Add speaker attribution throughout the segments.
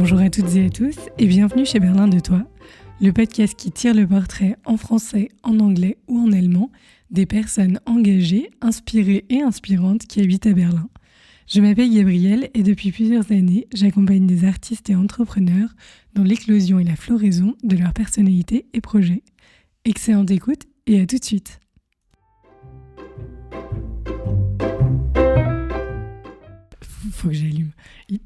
Speaker 1: Bonjour à toutes et à tous et bienvenue chez Berlin de Toi, le podcast qui tire le portrait en français, en anglais ou en allemand des personnes engagées, inspirées et inspirantes qui habitent à Berlin. Je m'appelle Gabrielle et depuis plusieurs années, j'accompagne des artistes et entrepreneurs dans l'éclosion et la floraison de leur personnalité et projets. Excellente écoute et à tout de suite. Faut que j'allume.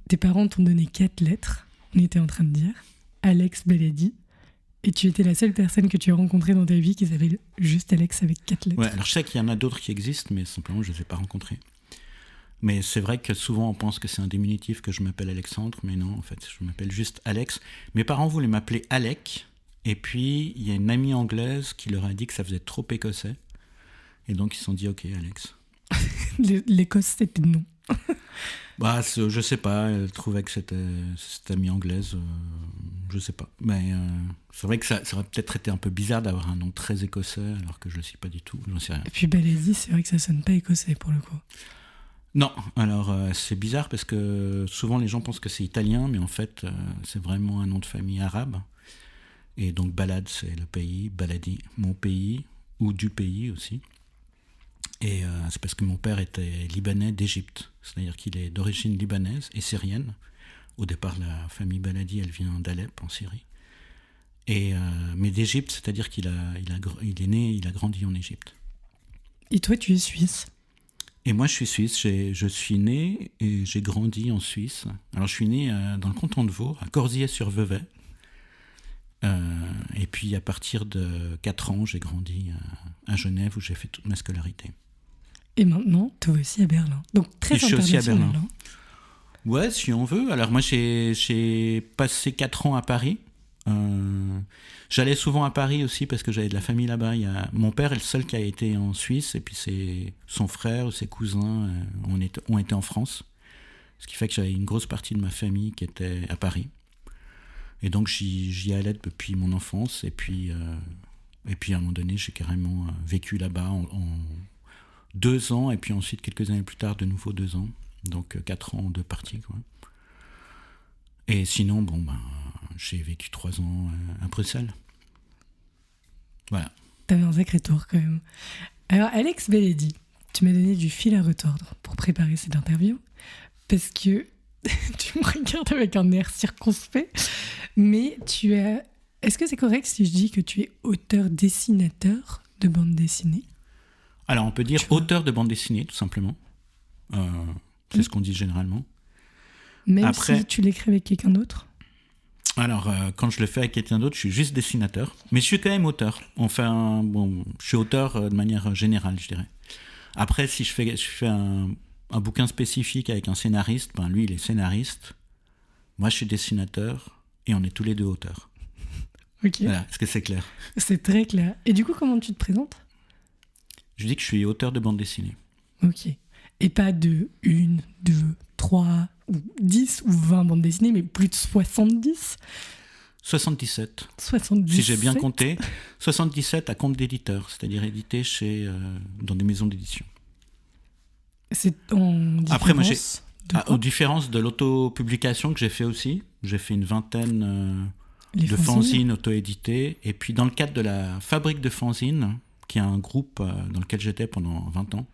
Speaker 1: Tes parents t'ont donné 4 lettres, on était en train de dire, Alex Baladi, et tu étais la seule personne que tu as rencontrée dans ta vie qui s'appelle juste Alex avec 4 lettres.
Speaker 2: Ouais, alors je sais qu'il y en a d'autres qui existent, mais simplement je ne les ai pas rencontrés. Mais c'est vrai que souvent on pense que c'est un diminutif, que je m'appelle Alexandre, mais non, en fait, je m'appelle juste Alex. Mes parents voulaient m'appeler Alec, et puis il y a une amie anglaise qui leur a dit que ça faisait trop écossais, et donc ils se sont dit ok, Alex.
Speaker 1: L'Écosse, c'était non.
Speaker 2: Bah, je sais pas, elle trouvait que cette amie anglaise, je sais pas. Mais c'est vrai que ça aurait peut-être été un peu bizarre d'avoir un nom très écossais, alors que je le suis pas du tout, j'en sais rien.
Speaker 1: Et puis Baladi, c'est vrai que ça sonne pas écossais pour le coup.
Speaker 2: Non, alors c'est bizarre parce que souvent les gens pensent que c'est italien, mais en fait c'est vraiment un nom de famille arabe. Et donc Balad, c'est le pays, Baladi, mon pays, ou du pays aussi. Et c'est parce que mon père était libanais d'Égypte, c'est-à-dire qu'il est d'origine libanaise et syrienne. Au départ, la famille Baladi, elle vient d'Alep, en Syrie. Mais d'Égypte, c'est-à-dire qu'il est né, il a grandi en Égypte.
Speaker 1: Et toi, tu es suisse?
Speaker 2: Et moi, je suis suisse. Je suis né et j'ai grandi en Suisse. Alors, je suis né dans le canton de Vaud, à Corzier-sur-Vevey. Et puis, à partir de 4 ans, j'ai grandi à Genève, où j'ai fait toute ma scolarité.
Speaker 1: Et maintenant, toi aussi à Berlin. Donc, très international.
Speaker 2: Je suis aussi à Berlin. Ouais, si on veut. Alors, moi, j'ai passé 4 ans à Paris. J'allais souvent à Paris aussi parce que j'avais de la famille là-bas. Mon père est le seul qui a été en Suisse, et puis son frère ou ses cousins ont été en France. Ce qui fait que j'avais une grosse partie de ma famille qui était à Paris. Et donc j'y allais depuis mon enfance. Et puis à un moment donné, j'ai carrément vécu là-bas en 2 ans. Et puis ensuite, quelques années plus tard, de nouveau 2 ans. Donc 4 ans en 2 parties, quoi. Et sinon, j'ai vécu 3 ans à Bruxelles. Voilà.
Speaker 1: T'avais un sacré tour quand même. Alors Alex Baladi, tu m'as donné du fil à retordre pour préparer cette interview, parce que tu me regardes avec un air circonspect, mais Est-ce que c'est correct si je dis que tu es auteur-dessinateur de bande dessinée?
Speaker 2: Alors on peut dire auteur de bande dessinée, tout simplement. C'est ce qu'on dit généralement.
Speaker 1: Même si tu l'écris avec quelqu'un d'autre?
Speaker 2: Alors, quand je le fais avec quelqu'un d'autre, je suis juste dessinateur. Mais je suis quand même auteur. Enfin, je suis auteur de manière générale, je dirais. Après, si je fais un bouquin spécifique avec un scénariste, lui, il est scénariste. Moi, je suis dessinateur. Et on est tous les deux auteurs.
Speaker 1: Ok.
Speaker 2: Voilà, est-ce que c'est clair?
Speaker 1: C'est très clair. Et du coup, comment tu te présentes?
Speaker 2: Je dis que je suis auteur de bande dessinée.
Speaker 1: Ok. Et pas de 1, 2, 3, ou 10 ou 20 bandes dessinées, mais plus de 70?
Speaker 2: 77.
Speaker 1: 77.
Speaker 2: Si j'ai bien compté. 77 à compte d'éditeur, c'est-à-dire édité dans des maisons d'édition.
Speaker 1: C'est en différence.
Speaker 2: Après, moi, aux différences de l'autopublication que j'ai fait aussi. J'ai fait une vingtaine de fanzines auto-édités. Et puis, dans le cadre de la Fabrique de fanzines, qui est un groupe dans lequel j'étais pendant 20 ans,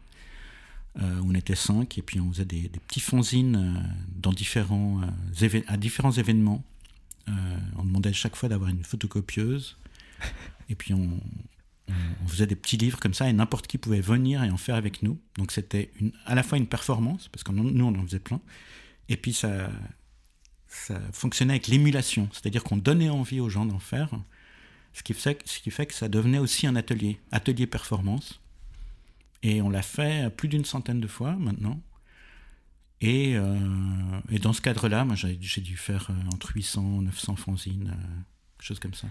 Speaker 2: où on était 5, et puis on faisait des petits fanzines à différents événements. On demandait chaque fois d'avoir une photocopieuse, et puis on faisait des petits livres comme ça, et n'importe qui pouvait venir et en faire avec nous. Donc c'était à la fois une performance, parce que nous on en faisait plein, et puis ça fonctionnait avec l'émulation, c'est-à-dire qu'on donnait envie aux gens d'en faire, ce qui fait que ça devenait aussi un atelier performance. Et on l'a fait plus d'une centaine de fois maintenant. Et dans ce cadre-là, moi, j'ai dû faire entre 800 et 900 fanzines, quelque chose comme ça.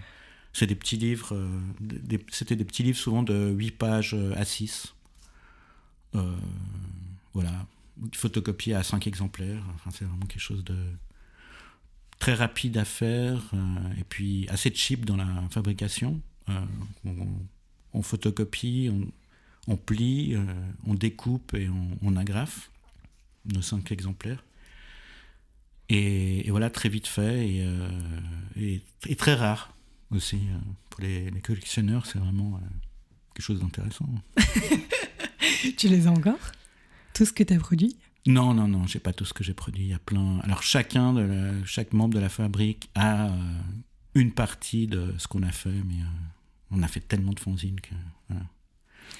Speaker 2: C'est des petits livres, c'était des petits livres souvent de 8 pages à 6. Voilà, photocopiés à 5 exemplaires. Enfin, c'est vraiment quelque chose de très rapide à faire, et puis assez cheap dans la fabrication. On photocopie, on plie, on découpe et on agrafe nos 5 exemplaires. Et voilà, très vite fait et très rare aussi. Pour les collectionneurs, c'est vraiment quelque chose d'intéressant.
Speaker 1: Tu les as encore ? Tout ce que tu as produit ?
Speaker 2: Non, j'ai pas tout ce que j'ai produit. Il y a plein. Alors chaque membre de la fabrique a une partie de ce qu'on a fait, mais on a fait tellement de fanzines que. Voilà.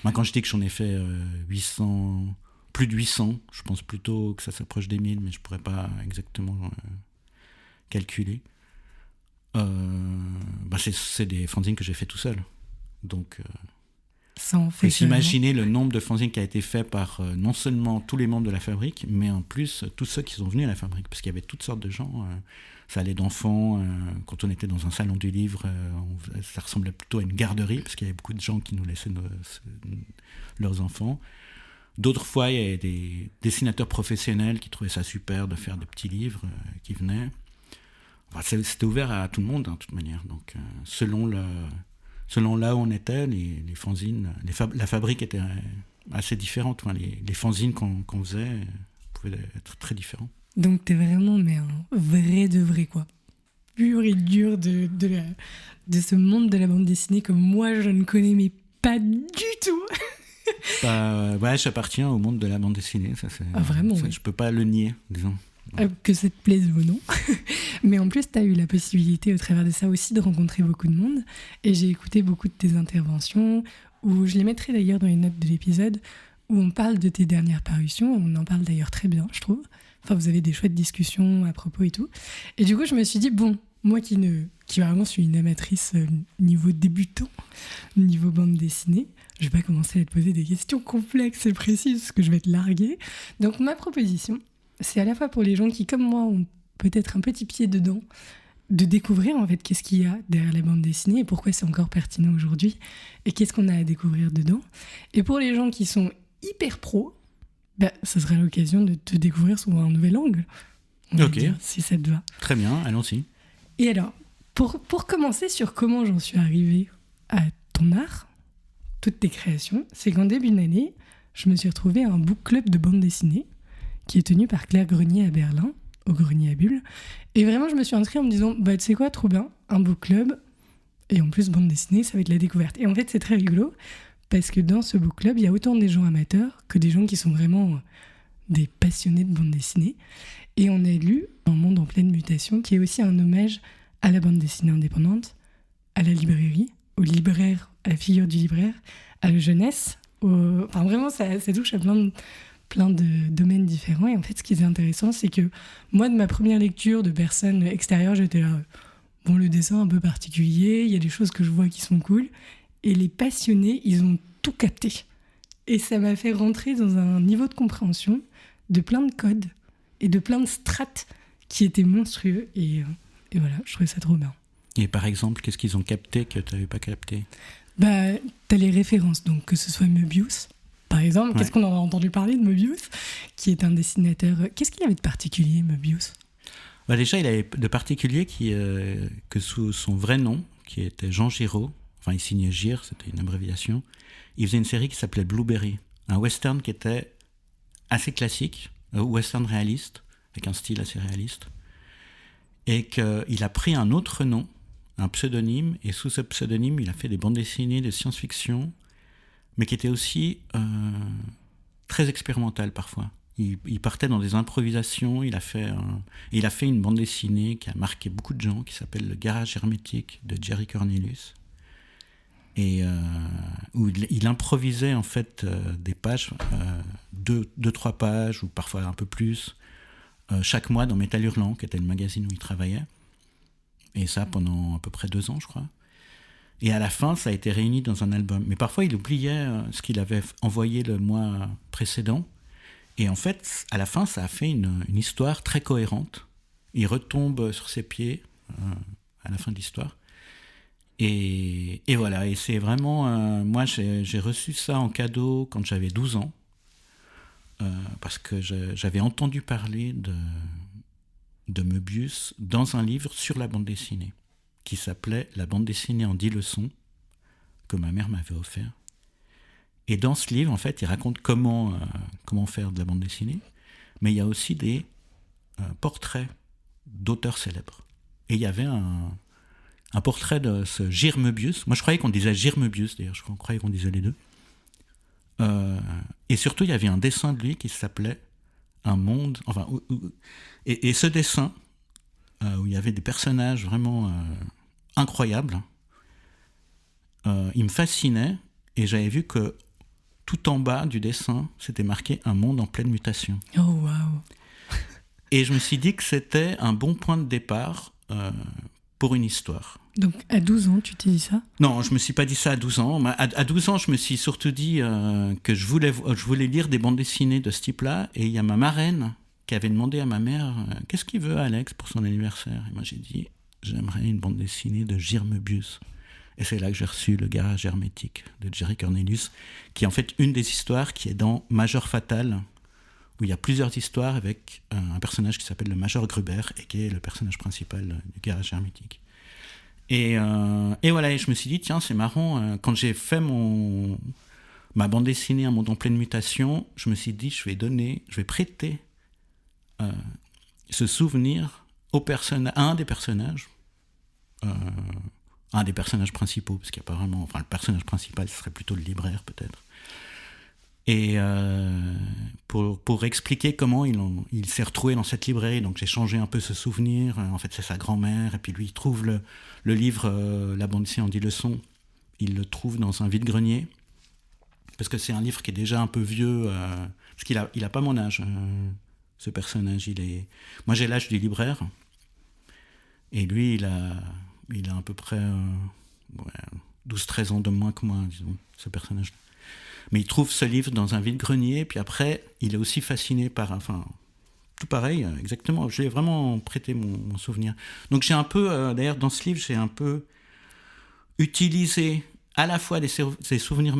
Speaker 2: Moi, quand je dis que j'en ai fait 800, plus de 800, je pense plutôt que ça s'approche des 1000, mais je pourrais pas exactement calculer. C'est des fanzines que j'ai fait tout seul. Donc.
Speaker 1: Ça en fait.
Speaker 2: Il faut s'imaginer le nombre de fanzines qui a été fait par non seulement tous les membres de la fabrique, mais en plus tous ceux qui sont venus à la fabrique, parce qu'il y avait toutes sortes de gens. Ça allait d'enfants. Quand on était dans un salon du livre, ça ressemblait plutôt à une garderie, parce qu'il y avait beaucoup de gens qui nous laissaient leurs enfants. D'autres fois, il y avait des dessinateurs professionnels qui trouvaient ça super de faire de petits livres qui venaient. Enfin, c'était ouvert à tout le monde, de toute manière. Donc, selon là où on était, les fanzines, la fabrique était assez différente. Enfin, les fanzines qu'on faisait pouvaient être très différents.
Speaker 1: Donc t'es vraiment un vrai de vrai, quoi. Pur et dur de ce monde de la bande dessinée que moi je ne connais mais pas du tout.
Speaker 2: J'appartiens au monde de la bande dessinée. Ça,
Speaker 1: vraiment, oui.
Speaker 2: Je peux pas le nier, disons.
Speaker 1: Que ça te plaise ou non. Mais en plus, tu as eu la possibilité, au travers de ça aussi, de rencontrer beaucoup de monde. Et j'ai écouté beaucoup de tes interventions, où je les mettrai d'ailleurs dans les notes de l'épisode, où on parle de tes dernières parutions. On en parle d'ailleurs très bien, je trouve. Enfin, vous avez des chouettes discussions à propos et tout. Et du coup, je me suis dit, bon, moi qui vraiment suis une amatrice niveau débutant, niveau bande dessinée, je vais pas commencer à te poser des questions complexes et précises, parce que je vais te larguer. Donc, ma proposition, c'est à la fois pour les gens qui, comme moi, ont peut-être un petit pied dedans, de découvrir en fait qu'est-ce qu'il y a derrière la bande dessinée et pourquoi c'est encore pertinent aujourd'hui et qu'est-ce qu'on a à découvrir dedans. Et pour les gens qui sont hyper pros, ça sera l'occasion de te découvrir sous un nouvel angle.
Speaker 2: Ok.
Speaker 1: Dire, si ça te va.
Speaker 2: Très bien, allons-y.
Speaker 1: Et alors, pour commencer sur comment j'en suis arrivée à ton art, toutes tes créations, c'est qu'en début d'année, je me suis retrouvée à un book club de bande dessinée qui est tenu par Claire Grenier à Berlin, au Grenier à Bulle. Et vraiment, je me suis inscrite en me disant, tu sais quoi, trop bien, un book club, et en plus, bande dessinée, ça va être la découverte. Et en fait, c'est très rigolo, parce que dans ce book club, il y a autant des gens amateurs que des gens qui sont vraiment des passionnés de bande dessinée. Et on a lu Un monde en pleine mutation, qui est aussi un hommage à la bande dessinée indépendante, à la librairie, au libraire, à la figure du libraire, à la jeunesse. Enfin, vraiment, ça touche à plein de domaines différents. Et en fait, ce qui est intéressant, c'est que moi, de ma première lecture de personnes extérieures, j'étais là, bon, le dessin un peu particulier, il y a des choses que je vois qui sont cool. Et les passionnés, ils ont tout capté. Et ça m'a fait rentrer dans un niveau de compréhension de plein de codes et de plein de strates qui étaient monstrueux. Et voilà, je trouvais ça trop bien.
Speaker 2: Et par exemple, qu'est-ce qu'ils ont capté que tu n'avais pas capté ?
Speaker 1: T'as les références, donc que ce soit Möbius, par exemple. Ouais. Qu'est-ce qu'on en a entendu parler de Möbius, qui est un dessinateur... Qu'est-ce qu'il avait de particulier, Möbius ?
Speaker 2: Déjà, il avait de particulier que sous son vrai nom, qui était Jean Giraud, enfin il signait Gire, c'était une abréviation, il faisait une série qui s'appelait Blueberry, un western qui était assez classique, western réaliste, avec un style assez réaliste, et qu'il a pris un autre nom, un pseudonyme, et sous ce pseudonyme, il a fait des bandes dessinées de science-fiction, mais qui étaient aussi très expérimentales parfois. Il partait dans des improvisations, il a fait une bande dessinée qui a marqué beaucoup de gens, qui s'appelle Le Garage Hermétique de Jerry Cornelius, et où il improvisait en fait des pages, 2-3 pages, ou parfois un peu plus, chaque mois dans Métal Hurlant, qui était le magazine où il travaillait, et ça pendant à peu près 2 ans, je crois. Et à la fin, ça a été réuni dans un album. Mais parfois, il oubliait ce qu'il avait envoyé le mois précédent. Et en fait, à la fin, ça a fait une histoire très cohérente. Il retombe sur ses pieds à la fin de l'histoire. Et voilà, et c'est vraiment... moi, j'ai reçu ça en cadeau quand j'avais 12 ans, parce que j'avais entendu parler de Möbius dans un livre sur la bande dessinée, qui s'appelait « La bande dessinée en 10 leçons », que ma mère m'avait offert. Et dans ce livre, en fait, il raconte comment faire de la bande dessinée, mais il y a aussi des portraits d'auteurs célèbres. Et il y avait un portrait de ce Girmebius. Moi, je croyais qu'on disait Girmebius, d'ailleurs, je croyais qu'on disait les deux. Et surtout, il y avait un dessin de lui qui s'appelait Un monde... Enfin, et ce dessin, où il y avait des personnages vraiment incroyables, il me fascinait, et j'avais vu que tout en bas du dessin, c'était marqué « Un monde en pleine mutation ».
Speaker 1: Oh, waouh.
Speaker 2: Et je me suis dit que c'était un bon point de départ pour une histoire.
Speaker 1: Donc, à 12 ans, tu t'es dit ça ?
Speaker 2: Non, je ne me suis pas dit ça à 12 ans. À 12 ans, je me suis surtout dit que je voulais lire des bandes dessinées de ce type-là. Et il y a ma marraine qui avait demandé à ma mère « Qu'est-ce qu'il veut, Alex, pour son anniversaire ?» Et moi, j'ai dit « J'aimerais une bande dessinée de Girmebius ». Et c'est là que j'ai reçu Le Garage hermétique de Jerry Cornelius, qui est en fait une des histoires qui est dans Major Fatal, où il y a plusieurs histoires avec un personnage qui s'appelle le Major Gruber et qui est le personnage principal du Garage hermétique. Et voilà, et je me suis dit, tiens, c'est marrant, quand j'ai fait ma bande dessinée Un monde en pleine mutation, je me suis dit, je vais prêter ce souvenir à un des personnages, principaux, parce qu'il n'y a pas vraiment... Enfin, le personnage principal, ce serait plutôt le libraire, peut-être. Et pour expliquer comment il s'est retrouvé dans cette librairie, donc j'ai changé un peu ce souvenir. En fait, c'est sa grand-mère, et puis lui, il trouve le livre La bande dessinée en 10 leçons, il le trouve dans un vide-grenier, parce que c'est un livre qui est déjà un peu vieux, parce qu'il a pas mon âge, ce personnage. Moi, j'ai l'âge du libraire, et lui, il a à peu près 12-13 ans de moins que moi, disons, ce personnage. Mais il trouve ce livre dans un vide-grenier, puis après, il est aussi fasciné par... Enfin, tout pareil, exactement. Je lui ai vraiment prêté mon souvenir. Donc j'ai un peu, d'ailleurs, dans ce livre, j'ai un peu utilisé à la fois des souvenirs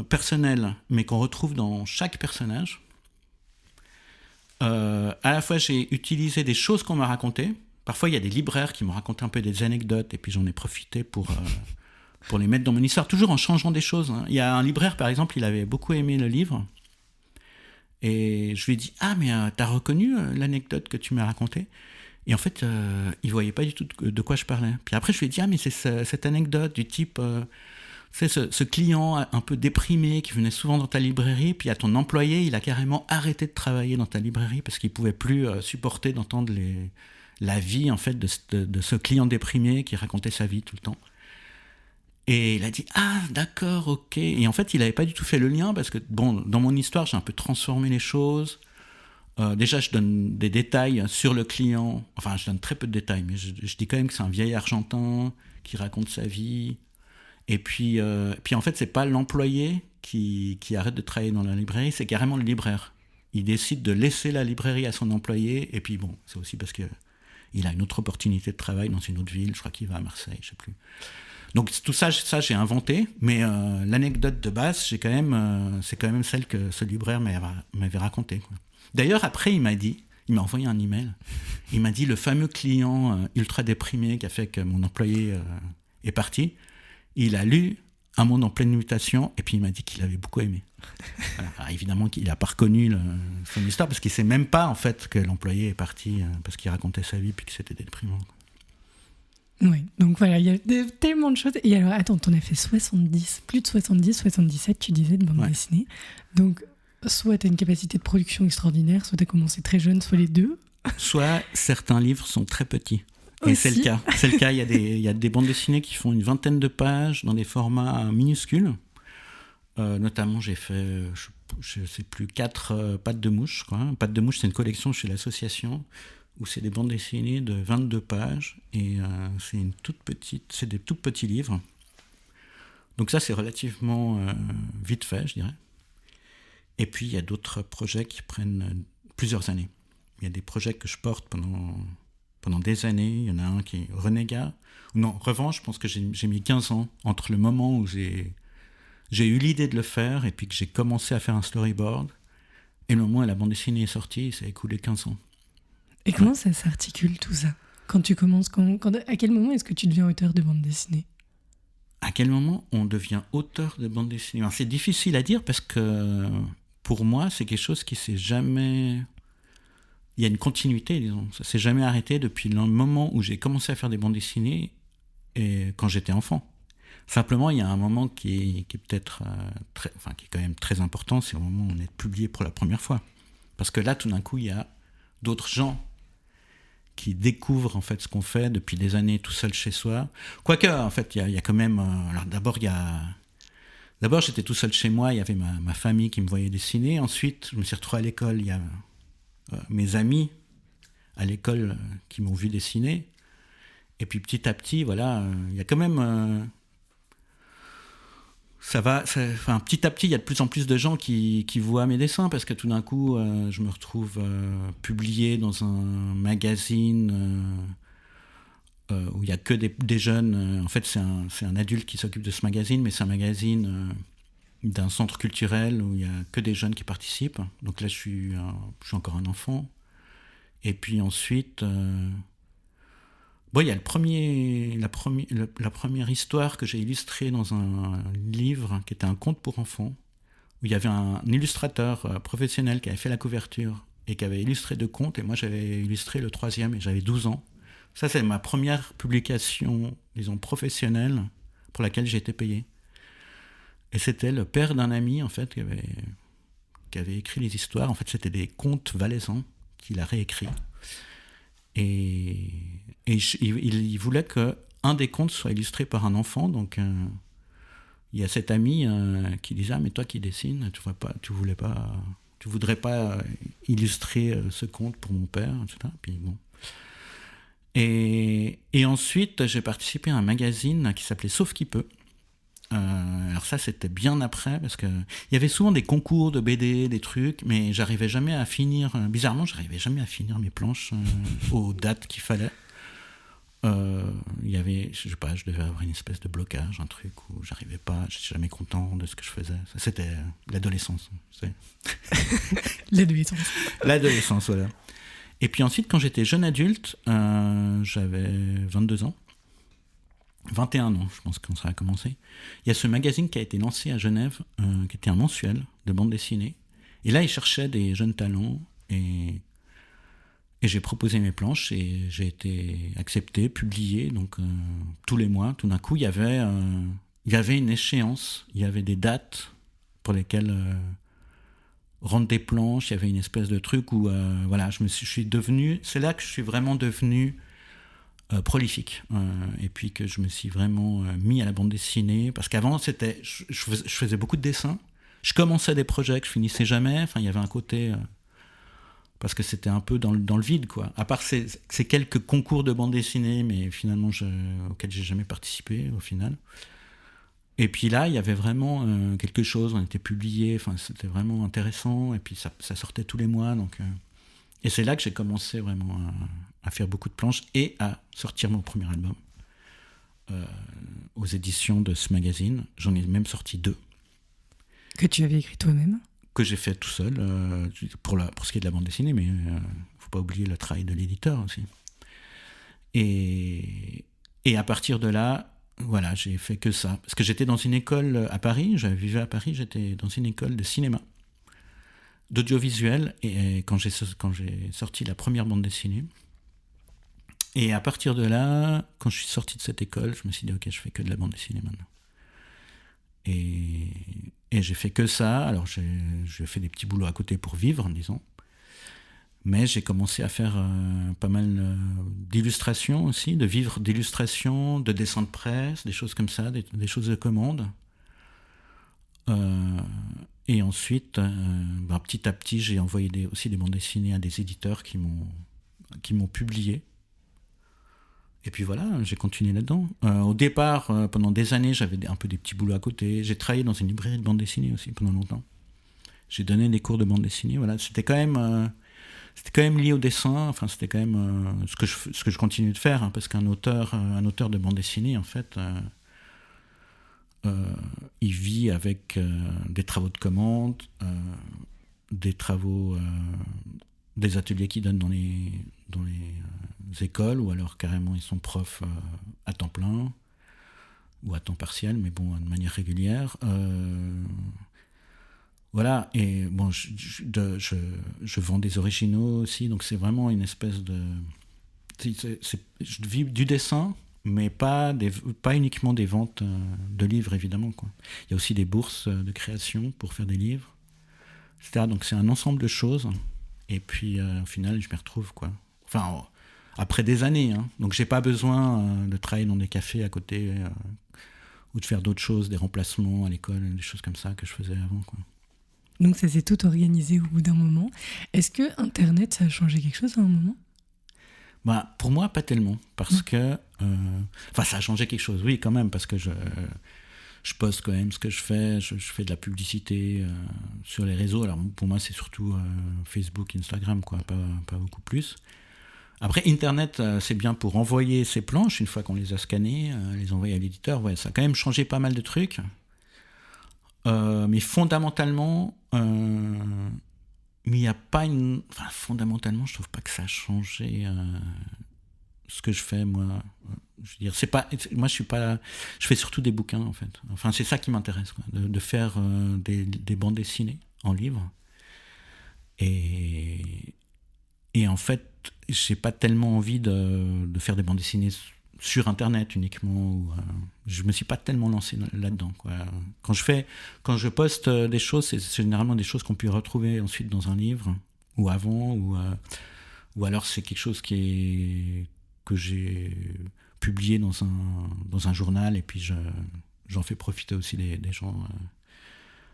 Speaker 2: personnels, mais qu'on retrouve dans chaque personnage. À la fois, j'ai utilisé des choses qu'on m'a racontées. Parfois, il y a des libraires qui m'ont raconté un peu des anecdotes, et puis j'en ai profité pour les mettre dans mon histoire, toujours en changeant des choses. Il y a un libraire, par exemple, il avait beaucoup aimé le livre, et je lui ai dit « Ah, mais t'as reconnu l'anecdote que tu m'as racontée ?» Et en fait, il ne voyait pas du tout de quoi je parlais. Puis après, je lui ai dit « Ah, mais c'est cette anecdote du type... c'est ce client un peu déprimé qui venait souvent dans ta librairie, puis à ton employé, il a carrément arrêté de travailler dans ta librairie parce qu'il ne pouvait plus supporter d'entendre la vie en fait, de ce client déprimé qui racontait sa vie tout le temps. » Et il a dit « Ah, d'accord, ok. » Et en fait, il n'avait pas du tout fait le lien parce que, bon, dans mon histoire, j'ai un peu transformé les choses. Déjà, je donne des détails sur le client. Enfin, je donne très peu de détails, mais je dis quand même que c'est un vieil Argentin qui raconte sa vie. Et puis en fait, c'est pas l'employé qui arrête de travailler dans la librairie, c'est carrément le libraire. Il décide de laisser la librairie à son employé. Et puis bon, c'est aussi parce qu'il a une autre opportunité de travail dans une autre ville. Je crois qu'il va à Marseille, je sais plus. Donc tout ça j'ai inventé, mais l'anecdote de base, c'est quand même celle que ce libraire m'avait racontée, quoi. D'ailleurs, après, il m'a envoyé un email. Il m'a dit, le fameux client ultra déprimé qui a fait que mon employé est parti, il a lu Un monde en pleine mutation, et puis il m'a dit qu'il avait beaucoup aimé. Voilà. Alors, évidemment qu'il n'a pas reconnu son histoire, parce qu'il ne sait même pas, en fait, que l'employé est parti parce qu'il racontait sa vie, puis que c'était déprimant.
Speaker 1: Oui, donc voilà, il y a tellement de choses. Et alors, attends, t'en as fait 70, plus de 70, 77, tu disais, de bande dessinée. Donc, soit t'as une capacité de production extraordinaire, soit t'as commencé très jeune, soit les deux.
Speaker 2: Soit certains livres sont très petits. Et
Speaker 1: aussi.
Speaker 2: c'est le cas. C'est le cas. Il y a des bandes dessinées qui font une vingtaine de pages dans des formats minuscules. Notamment, j'ai fait, je ne sais plus, 4 Pattes de mouche. Pattes de mouche, c'est une collection chez l'association où c'est des bandes dessinées de 22 pages. Et c'est des tout petits livres. Donc ça, c'est relativement vite fait, je dirais. Et puis, il y a d'autres projets qui prennent plusieurs années. Il y a des projets que je porte pendant des années. Il y en a un qui est Renégat. Non, Revanche, je pense que j'ai mis 15 ans entre le moment où j'ai eu l'idée de le faire et puis que j'ai commencé à faire un storyboard et le moment où la bande dessinée est sortie, ça a écoulé 15 ans.
Speaker 1: Et comment ça s'articule tout ça ? Quand tu commences, à quel moment est-ce que tu deviens auteur de bande dessinée ?
Speaker 2: À quel moment on devient auteur de bande dessinée ? Alors, c'est difficile à dire parce que pour moi, c'est quelque chose qui s'est jamais il y a une continuité, disons. Ça s'est jamais arrêté depuis le moment où j'ai commencé à faire des bandes dessinées et quand j'étais enfant. Simplement, il y a un moment qui est peut-être qui est quand même très important, c'est le moment où on est publié pour la première fois. Parce que là, tout d'un coup, il y a d'autres gens qui découvrent en fait ce qu'on fait depuis des années tout seul chez soi. Quoique, en fait, il y a quand même... alors d'abord, j'étais tout seul chez moi, il y avait ma famille qui me voyait dessiner. Ensuite, je me suis retrouvé à l'école, il y a mes amis à l'école qui m'ont vu dessiner. Et puis petit à petit, voilà, il y a quand même... petit à petit, il y a de plus en plus de gens qui voient mes dessins parce que tout d'un coup, je me retrouve publié dans un magazine où il n'y a que des jeunes. En fait, c'est un adulte qui s'occupe de ce magazine, mais c'est un magazine d'un centre culturel où il n'y a que des jeunes qui participent. Donc là, je suis encore un enfant. Et puis ensuite... il y a la première histoire que j'ai illustrée dans un livre qui était un conte pour enfants, où il y avait un illustrateur professionnel qui avait fait la couverture et qui avait illustré 2 contes, et moi j'avais illustré le 3e et j'avais 12 ans. Ça, c'est ma première publication, disons, professionnelle pour laquelle j'ai été payé. Et c'était le père d'un ami, en fait, qui avait écrit les histoires. En fait, c'était des contes valaisans qu'il a réécrits. Et il voulait qu'un des contes soit illustré par un enfant. Donc, il y a cet ami qui disait « Ah, mais toi qui dessines, tu voudrais pas illustrer ce conte pour mon père, etc. » Puis bon. Et ensuite, j'ai participé à un magazine qui s'appelait Sauf qui peut. Alors ça, c'était bien après, parce qu'il y avait souvent des concours de BD, des trucs, mais j'arrivais jamais à finir, bizarrement, j'arrivais jamais à finir mes planches aux dates qu'il fallait. Il y avait, je sais pas, je devais avoir une espèce de blocage, un truc où j'arrivais pas, j'étais jamais content de ce que je faisais. Ça, c'était l'adolescence. L'adolescence, voilà. Et puis ensuite, quand j'étais jeune adulte, j'avais 22 ans. 21 ans, je pense, quand ça a commencé. Il y a ce magazine qui a été lancé à Genève, qui était un mensuel de bande dessinée. Et là, ils cherchaient des jeunes talents. Et j'ai proposé mes planches et j'ai été accepté, publié. Donc, tous les mois, tout d'un coup, il y avait une échéance. Il y avait des dates pour lesquelles rendre des planches. Il y avait une espèce de truc où, voilà, c'est là que je suis vraiment devenu prolifique, et puis que je me suis vraiment mis à la bande dessinée, parce qu'avant je faisais beaucoup de dessins, je commençais des projets que je finissais jamais, enfin il y avait un côté parce que c'était un peu dans le vide, quoi, à part ces quelques concours de bande dessinée, mais finalement auxquels j'ai jamais participé au final. Et puis là, il y avait vraiment quelque chose, on était publié, enfin c'était vraiment intéressant, et puis ça sortait tous les mois, donc et c'est là que j'ai commencé vraiment à faire beaucoup de planches et à sortir mon premier album aux éditions de ce magazine. J'en ai même sorti 2.
Speaker 1: Que tu avais écrit toi-même ?
Speaker 2: Que j'ai fait tout seul, pour ce qui est de la bande dessinée, mais il ne faut pas oublier le travail de l'éditeur aussi. Et à partir de là, voilà, j'ai fait que ça. Parce que j'étais dans une école à Paris, je vivais à Paris, j'étais dans une école de cinéma, d'audiovisuel, et quand j'ai sorti la première bande dessinée. Et à partir de là, quand je suis sorti de cette école, je me suis dit, ok, je fais que de la bande dessinée maintenant. Et j'ai fait que ça. Alors j'ai fait des petits boulots à côté pour vivre, disons. Mais j'ai commencé à faire pas mal d'illustrations aussi, de vivre d'illustrations, de dessins de presse, des choses comme ça, des choses de commande. Et ensuite, petit à petit, j'ai envoyé aussi des bandes dessinées à des éditeurs qui m'ont publié. Et puis voilà, j'ai continué là-dedans. Au départ, pendant des années, j'avais un peu des petits boulots à côté. J'ai travaillé dans une librairie de bande dessinée aussi pendant longtemps. J'ai donné des cours de bande dessinée. Voilà, c'était quand même lié au dessin. Enfin, c'était quand même ce que je continue de faire, hein, parce qu'un auteur de bande dessinée, en fait, il vit avec des travaux de commande, des travaux, des ateliers qu'il donne dans les écoles, ou alors carrément ils sont profs à temps plein ou à temps partiel, mais bon, de manière régulière. Voilà, et bon, je vends des originaux aussi, donc c'est vraiment une espèce de... je vis du dessin, mais pas uniquement des ventes de livres, évidemment, quoi. Il y a aussi des bourses de création pour faire des livres, etc. Donc c'est un ensemble de choses, et puis au final, je m'y retrouve, quoi. Enfin, après des années, hein. Donc j'ai pas besoin de travailler dans des cafés à côté, ou de faire d'autres choses, des remplacements à l'école, des choses comme ça que je faisais avant, quoi.
Speaker 1: Donc ça s'est tout organisé au bout d'un moment. Est-ce que Internet, ça a changé quelque chose à un moment ?
Speaker 2: Bah, pour moi, pas tellement, parce que... Enfin, ça a changé quelque chose, oui, quand même, parce que je poste quand même ce que je fais de la publicité sur les réseaux. Alors, pour moi, c'est surtout Facebook, Instagram, quoi, pas beaucoup plus. Après, Internet, c'est bien pour envoyer ces planches, une fois qu'on les a scannées, les envoyer à l'éditeur. Ouais, ça a quand même changé pas mal de trucs. Mais fondamentalement, il n'y a pas une... Enfin, fondamentalement, je trouve pas que ça a changé ce que je fais, moi. Je veux dire, c'est pas... Moi, je suis pas... Je fais surtout des bouquins, en fait. Enfin, c'est ça qui m'intéresse, quoi, de faire des bandes dessinées en livre. Et en fait, j'ai pas tellement envie de faire des bandes dessinées sur Internet uniquement. Je me suis pas tellement lancé là-dedans, quoi. Quand je poste des choses, c'est généralement des choses qu'on peut retrouver ensuite dans un livre, ou avant, ou alors c'est quelque chose que j'ai publié dans un journal, et puis j'en fais profiter aussi des gens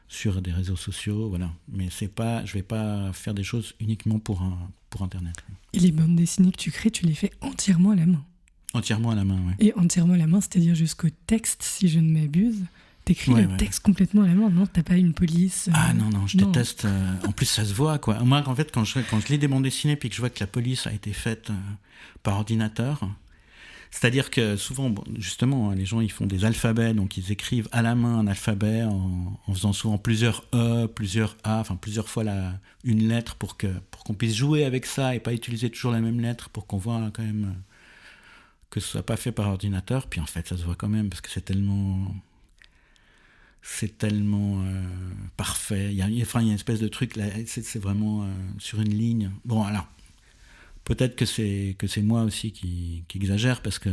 Speaker 2: sur des réseaux sociaux, voilà. Mais je vais pas faire des choses uniquement pour Internet.
Speaker 1: Et les bandes dessinées que tu crées, tu les fais entièrement à la main ?
Speaker 2: Entièrement à la main, oui.
Speaker 1: Et entièrement à la main, c'est-à-dire jusqu'au texte, si je ne m'abuse. T'écris le texte complètement à la main, non ? T'as pas une police
Speaker 2: Ah non, je déteste. En plus, ça se voit, quoi. Moi, en fait, quand je lis des bandes dessinées puis que je vois que la police a été faite par ordinateur, c'est-à-dire que souvent, bon, justement, les gens, ils font des alphabets, donc ils écrivent à la main un alphabet en faisant souvent plusieurs E, plusieurs A, enfin plusieurs fois une lettre pour qu'on puisse jouer avec ça et pas utiliser toujours la même lettre, pour qu'on voit quand même que ce soit pas fait par ordinateur. Puis en fait, ça se voit quand même, parce que c'est tellement parfait. Il y a une espèce de truc là, c'est vraiment sur une ligne. Bon, alors peut-être que c'est moi aussi qui exagère, parce que...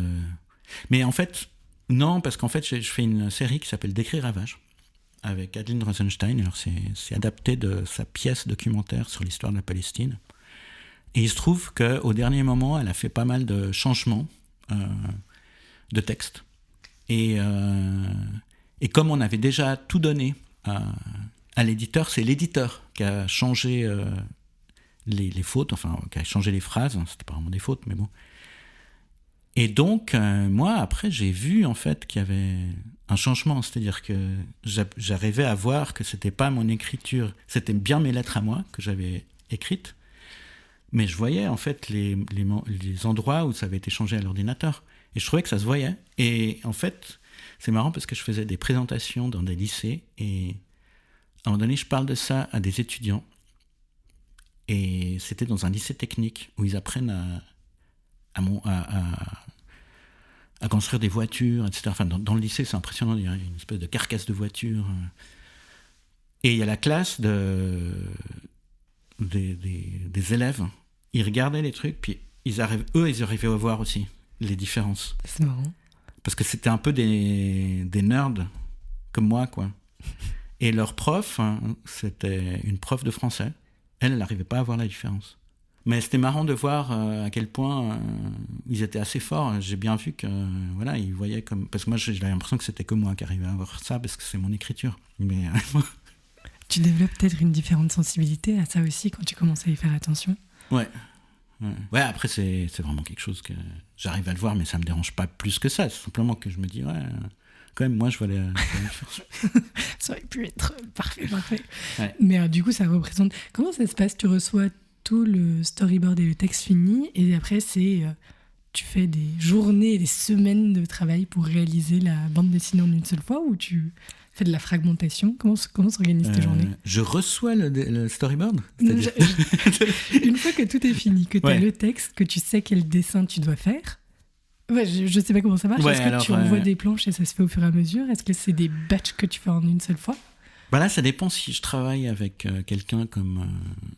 Speaker 2: Mais en fait, non, parce qu'en fait, je fais une série qui s'appelle Décrire Ravage, avec Adeline Rosenstein. Alors c'est adapté de sa pièce documentaire sur l'histoire de la Palestine. Et il se trouve qu'au dernier moment, elle a fait pas mal de changements de texte. Et comme on avait déjà tout donné à l'éditeur, c'est l'éditeur qui a changé les fautes, enfin, qui a changé les phrases. C'était pas vraiment des fautes, mais bon. Et donc, moi, après, j'ai vu, en fait, qu'il y avait un changement. C'est-à-dire que j'arrivais à voir que c'était pas mon écriture, c'était bien mes lettres à moi que j'avais écrites, mais je voyais, en fait, les endroits où ça avait été changé à l'ordinateur. Et je trouvais que ça se voyait. Et en fait, c'est marrant, parce que je faisais des présentations dans des lycées, et à un moment donné, je parle de ça à des étudiants. Et c'était dans un lycée technique où ils apprennent à construire des voitures, etc. Enfin, dans le lycée, c'est impressionnant, il y a une espèce de carcasse de voiture. Et il y a la classe des élèves. Ils regardaient les trucs, puis ils arrivaient à voir aussi les différences.
Speaker 1: C'est marrant.
Speaker 2: Parce que c'était un peu des nerds comme moi, quoi. Et leur prof, c'était une prof de français. Elle n'arrivait pas à voir la différence. Mais c'était marrant de voir à quel point ils étaient assez forts. J'ai bien vu que, voilà, ils voyaient comme... Parce que moi, j'avais l'impression que c'était que moi qui arrivais à voir ça, parce que c'est mon écriture. Mais...
Speaker 1: Tu développes peut-être une différente sensibilité à ça aussi quand tu commences à y faire attention.
Speaker 2: Ouais, après, c'est vraiment quelque chose que j'arrive à le voir, mais ça me dérange pas plus que ça. C'est simplement que je me dis, quand même, moi, je vois les différences.
Speaker 1: Ça aurait pu être parfait.
Speaker 2: Ouais.
Speaker 1: Mais du coup, ça représente... Comment ça se passe ? Tu reçois tout le storyboard et le texte fini, et après, tu fais des journées, des semaines de travail pour réaliser la bande dessinée en une seule fois, ou tu fais de la fragmentation ? Comment s'organise tes journées ?
Speaker 2: Je reçois le storyboard.
Speaker 1: Une fois que tout est fini, que tu as le texte, que tu sais quel dessin tu dois faire... Ouais, je sais pas comment ça marche. Est-ce que tu envoies des planches et ça se fait au fur et à mesure ? Est-ce que c'est des batchs que tu fais en une seule fois ?
Speaker 2: Là, ça dépend si je travaille avec quelqu'un comme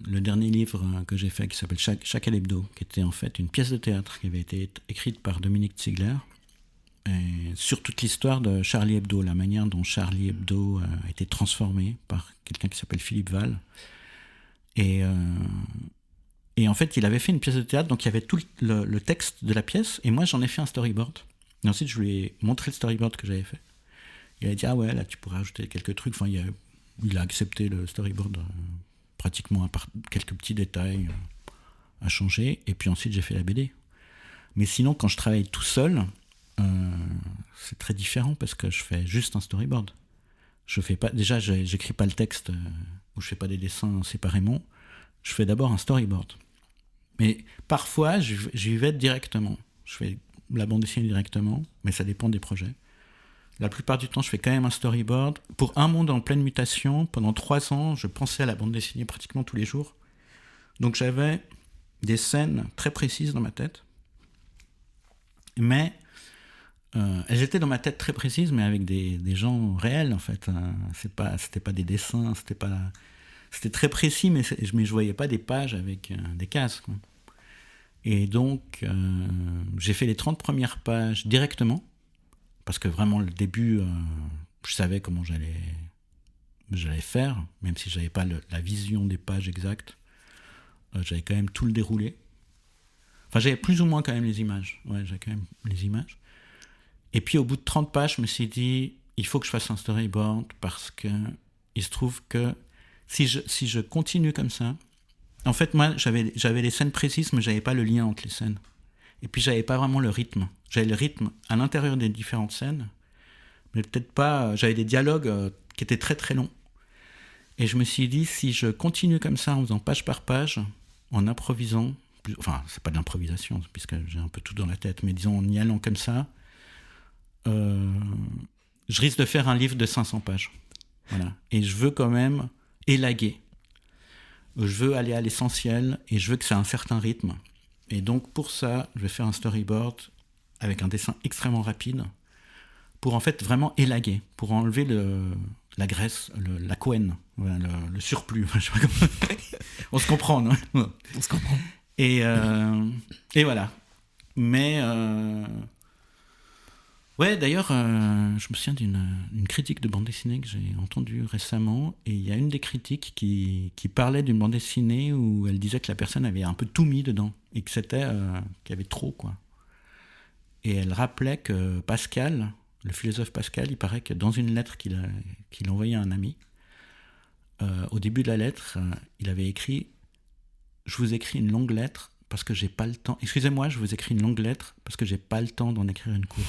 Speaker 2: le dernier livre que j'ai fait qui s'appelle Chacal Hebdo, qui était en fait une pièce de théâtre qui avait été écrite par Dominique Ziegler sur toute l'histoire de Charlie Hebdo, la manière dont Charlie Hebdo a été transformé par quelqu'un qui s'appelle Philippe Val. Et en fait, il avait fait une pièce de théâtre, donc il y avait tout le texte de la pièce, et moi j'en ai fait un storyboard. Et ensuite, je lui ai montré le storyboard que j'avais fait. Il a dit, ah ouais, là tu pourrais ajouter quelques trucs. Enfin, il a accepté le storyboard pratiquement à part quelques petits détails à changer. Et puis ensuite, j'ai fait la BD. Mais sinon, quand je travaille tout seul, c'est très différent parce que je fais juste un storyboard. Je fais pas, déjà, j'écris pas le texte ou je fais pas des dessins séparément. Je fais d'abord un storyboard. Mais parfois, j'y vais directement. Je fais la bande dessinée directement, mais ça dépend des projets. La plupart du temps, je fais quand même un storyboard. Pour Un monde en pleine mutation, pendant 3 ans, je pensais à la bande dessinée pratiquement tous les jours. Donc j'avais des scènes très précises dans ma tête. Mais elles étaient dans ma tête très précises, mais avec des gens réels, en fait. C'était pas des dessins, c'était très précis, mais je voyais pas des pages avec des cases, quoi. Et donc, j'ai fait les 30 premières pages directement, parce que vraiment, le début, je savais comment j'allais faire, même si j'avais pas la vision des pages exactes. J'avais quand même tout le déroulé. Enfin, j'avais plus ou moins quand même les images. Ouais, j'avais quand même les images. Et puis, au bout de 30 pages, je me suis dit, il faut que je fasse un storyboard, parce que il se trouve que si je continue comme ça, en fait, moi, j'avais les scènes précises, mais j'avais pas le lien entre les scènes. Et puis, j'avais pas vraiment le rythme. J'avais le rythme à l'intérieur des différentes scènes, mais peut-être pas. J'avais des dialogues qui étaient très très longs. Et je me suis dit, si je continue comme ça, en faisant page par page, en improvisant, enfin, c'est pas de l'improvisation, puisque j'ai un peu tout dans la tête, mais disons, en y allant comme ça, je risque de faire un livre de 500 pages. Voilà. Et je veux quand même élaguer. Je veux aller à l'essentiel et je veux que ça ait un certain rythme. Et donc, pour ça, je vais faire un storyboard avec un dessin extrêmement rapide pour en fait vraiment élaguer, pour enlever la graisse, la couenne, voilà, le surplus. Je sais pas comment... On se comprend, non ?
Speaker 1: On se comprend.
Speaker 2: Et voilà. Mais... Ouais, d'ailleurs, je me souviens d'une critique de bande dessinée que j'ai entendue récemment, et il y a une des critiques qui parlait d'une bande dessinée où elle disait que la personne avait un peu tout mis dedans, et que qu'il y avait trop, quoi. Et elle rappelait que Pascal, le philosophe Pascal, il paraît que dans une lettre qu'il envoyait à un ami, au début de la lettre, il avait écrit « Je vous écris une longue lettre parce que j'ai pas le temps. Excusez-moi, je vous écris une longue lettre parce que j'ai pas le temps d'en écrire une courte. »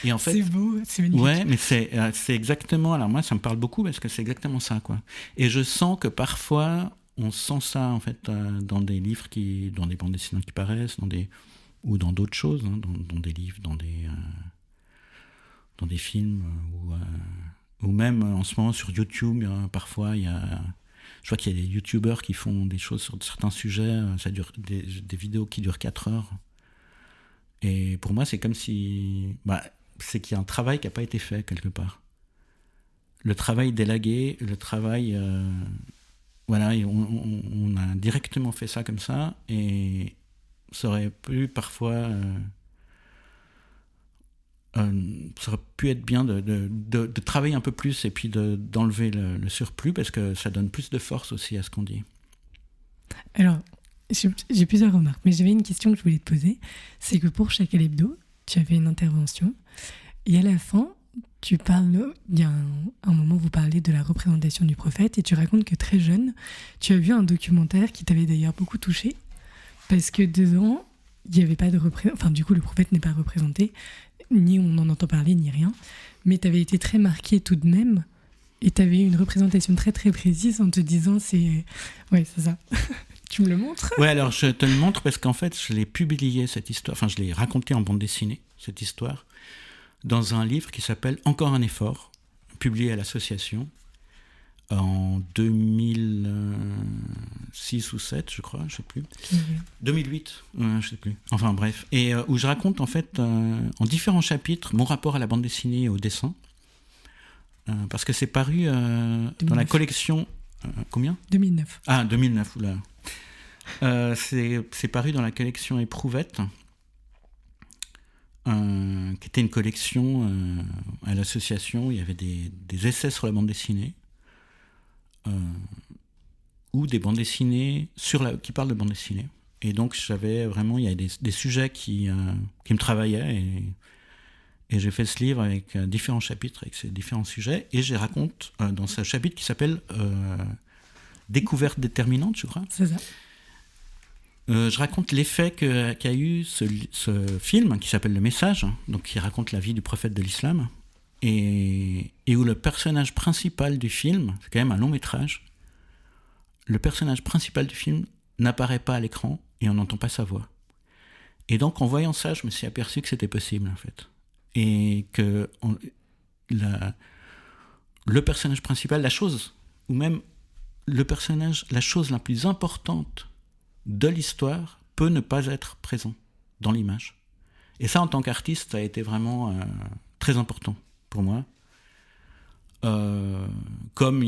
Speaker 2: Et en fait,
Speaker 1: c'est beau, c'est magnifique.
Speaker 2: Ouais, mais c'est exactement... Alors moi, ça me parle beaucoup parce que c'est exactement ça, quoi. Et je sens que parfois, on sent ça, en fait, dans des livres, dans des bandes dessinées qui paraissent, ou dans d'autres choses, hein, dans des livres, dans des films, ou même en ce moment sur YouTube, parfois, je vois qu'il y a des YouTubeurs qui font des choses sur certains sujets, ça dure des vidéos qui durent 4 heures. Et pour moi, c'est comme si... c'est qu'il y a un travail qui n'a pas été fait, quelque part. Le travail d'élaguer, le travail... voilà, on a directement fait ça comme ça, et ça aurait pu parfois... ça aurait pu être bien de travailler un peu plus, et puis d'enlever le surplus, parce que ça donne plus de force aussi à ce qu'on dit.
Speaker 1: Alors... J'ai plusieurs remarques, mais j'avais une question que je voulais te poser. C'est que pour Chacal Hebdo, tu as fait une intervention et à la fin, il y a un moment où vous parlez de la représentation du prophète et tu racontes que très jeune, tu as vu un documentaire qui t'avait d'ailleurs beaucoup touché parce que dedans, il n'y avait pas de représentation. Enfin, du coup, le prophète n'est pas représenté, ni on en entend parler, ni rien. Mais tu avais été très marqué tout de même et tu avais une représentation très très précise en te disant ouais, c'est ça. Tu me le montres ?
Speaker 2: Ouais, alors je te le montre parce qu'en fait, je l'ai publié, cette histoire, enfin je l'ai raconté en bande dessinée, cette histoire, dans un livre qui s'appelle « Encore un effort », publié à l'association en 2006 ou 2007, je crois, je sais plus. 2008, je sais plus. Enfin bref. Et où je raconte en fait, en différents chapitres, mon rapport à la bande dessinée et au dessin, parce que c'est paru dans la collection... combien ?
Speaker 1: 2009.
Speaker 2: Ah, 2009, oula. C'est paru dans la collection Éprouvette, qui était une collection à l'association. Il y avait des essais sur la bande dessinée, ou des bandes dessinées qui parlent de bande dessinée. Et donc, il y a des sujets qui me travaillaient, et j'ai fait ce livre avec différents chapitres, avec ces différents sujets, et je raconte dans ce chapitre qui s'appelle Découverte déterminante, je crois.
Speaker 1: C'est ça.
Speaker 2: Je raconte l'effet qu'a eu ce film qui s'appelle Le Message, donc qui raconte la vie du prophète de l'islam, et où le personnage principal du film, c'est quand même un long métrage, le personnage principal du film n'apparaît pas à l'écran et on n'entend pas sa voix. Et donc en voyant ça, je me suis aperçu que c'était possible en fait. Et que le personnage principal, la chose la plus importante de l'histoire peut ne pas être présent dans l'image. Et ça, en tant qu'artiste, ça a été vraiment très important pour moi. Comme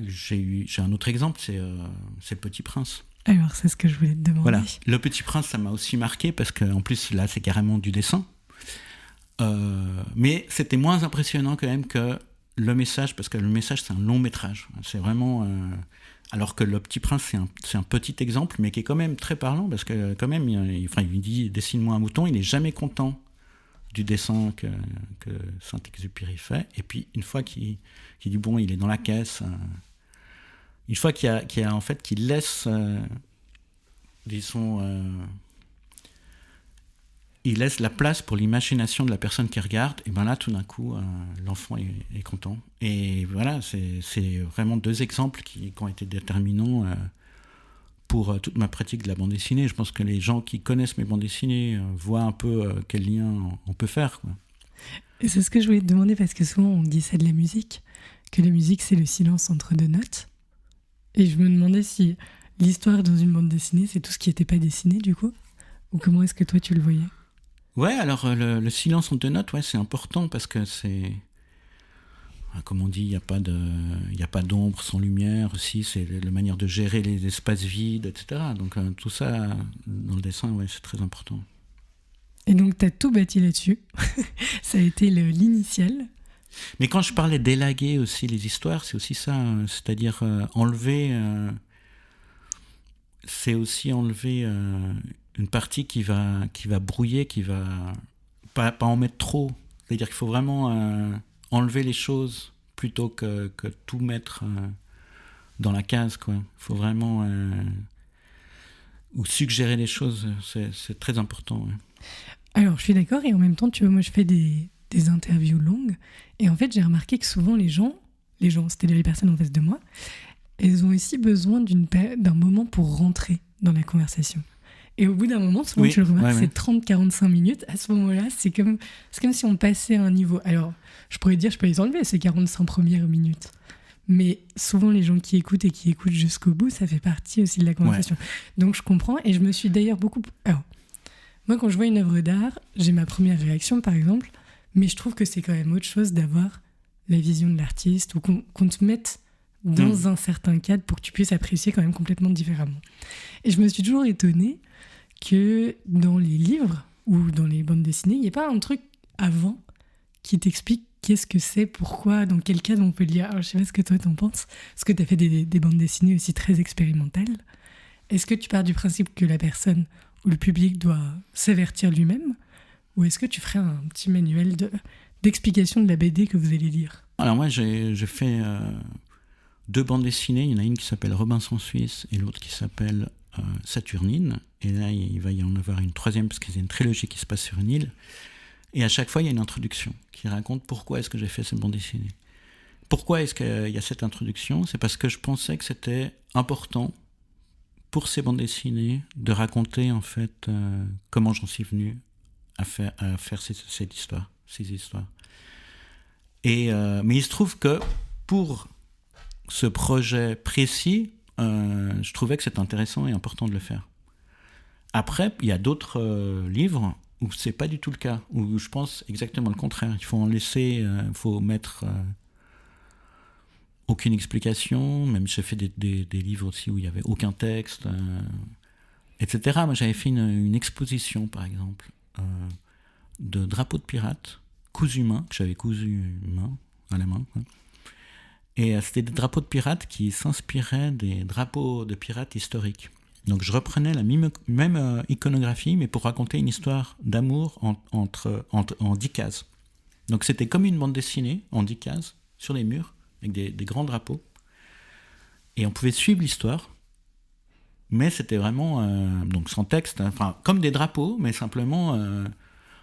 Speaker 2: j'ai un autre exemple, c'est Le Petit Prince.
Speaker 1: Alors, c'est ce que je voulais te demander.
Speaker 2: Voilà, Le Petit Prince, ça m'a aussi marqué parce qu'en plus, là, c'est carrément du dessin. Mais c'était moins impressionnant quand même que Le Message, parce que Le Message, c'est un long métrage. C'est vraiment... alors que Le Petit Prince, c'est un petit exemple, mais qui est quand même très parlant, parce que quand même, il dit « Dessine-moi un mouton », il n'est jamais content du dessin que Saint-Exupéry fait. Et puis, une fois qu'il dit « bon, il est dans la caisse », une fois qu'il laisse, il laisse la place pour l'imagination de la personne qui regarde, et bien là, tout d'un coup, l'enfant est content. Et voilà, c'est vraiment deux exemples qui ont été déterminants pour toute ma pratique de la bande dessinée. Je pense que les gens qui connaissent mes bandes dessinées voient un peu quel lien on peut faire, quoi.
Speaker 1: Et c'est ce que je voulais te demander, parce que souvent on dit ça de la musique, que la musique c'est le silence entre deux notes. Et je me demandais si l'histoire dans une bande dessinée, c'est tout ce qui n'était pas dessiné du coup, ou comment est-ce que toi tu le voyais ?
Speaker 2: Ouais, alors le silence entre deux notes, ouais, c'est important parce que c'est... Comme on dit, il n'y a pas d'ombre sans lumière aussi, c'est la manière de gérer les espaces vides, etc. Donc tout ça, dans le dessin, ouais, c'est très important.
Speaker 1: Et donc tu as tout bâti là-dessus, ça a été l'initial.
Speaker 2: Mais quand je parlais d'élaguer aussi les histoires, c'est aussi ça, c'est-à-dire enlever... c'est aussi enlever une partie qui va brouiller, qui va pas en mettre trop. C'est-à-dire qu'il faut vraiment enlever les choses plutôt que tout mettre dans la case, quoi. Il faut vraiment ou suggérer les choses, c'est très important. Ouais.
Speaker 1: Alors je suis d'accord, et en même temps, tu vois, moi je fais des interviews longues, et en fait j'ai remarqué que souvent les gens, c'est-à-dire les personnes en face de moi, elles ont aussi besoin d'un moment pour rentrer dans la conversation. Et au bout d'un moment, souvent tu le remarques, c'est 30-45 minutes. À ce moment-là, c'est comme si on passait à un niveau. Alors, je pourrais dire, je peux les enlever, ces 45 premières minutes. Mais souvent, les gens qui écoutent et qui écoutent jusqu'au bout, ça fait partie aussi de la conversation. Ouais. Donc, je comprends, et je me suis d'ailleurs beaucoup... Alors, moi, quand je vois une œuvre d'art, j'ai ma première réaction, par exemple, mais je trouve que c'est quand même autre chose d'avoir la vision de l'artiste, ou qu'on te mette dans un certain cadre pour que tu puisses apprécier quand même complètement différemment. Et je me suis toujours étonnée que dans les livres ou dans les bandes dessinées, il n'y ait pas un truc avant qui t'explique qu'est-ce que c'est, pourquoi, dans quel cadre on peut le lire. Alors, je ne sais pas ce que toi t'en penses, parce que tu as fait des bandes dessinées aussi très expérimentales. Est-ce que tu pars du principe que la personne ou le public doit s'avertir lui-même, ou est-ce que tu ferais un petit manuel d'explication de la BD que vous allez lire ?
Speaker 2: Alors moi, j'ai fait 2 bandes dessinées. Il y en a une qui s'appelle Robinson Suisse et l'autre qui s'appelle Saturnine. Et là, il va y en avoir une 3e parce qu'il y a une trilogie qui se passe sur une île. Et à chaque fois, il y a une introduction qui raconte pourquoi est-ce que j'ai fait cette bande dessinée. Pourquoi est-ce qu'il y a cette introduction ? C'est parce que je pensais que c'était important pour ces bandes dessinées de raconter en fait comment j'en suis venu à faire ces histoires. Et, mais il se trouve que pour ce projet précis, je trouvais que c'était intéressant et important de le faire. Après, il y a d'autres livres où c'est pas du tout le cas, où je pense exactement le contraire. Il faut en laisser, faut mettre aucune explication. Même j'ai fait des livres aussi où il n'y avait aucun texte, etc. Moi, j'avais fait une exposition, par exemple, de drapeaux de pirates cousus main, que j'avais cousu à la main. Hein. Et c'était des drapeaux de pirates qui s'inspiraient des drapeaux de pirates historiques. Donc je reprenais la même iconographie, mais pour raconter une histoire d'amour en 10 cases. Donc c'était comme une bande dessinée en 10 cases, sur les murs, avec des grands drapeaux. Et on pouvait suivre l'histoire, mais c'était vraiment, donc sans texte, enfin comme des drapeaux, mais simplement,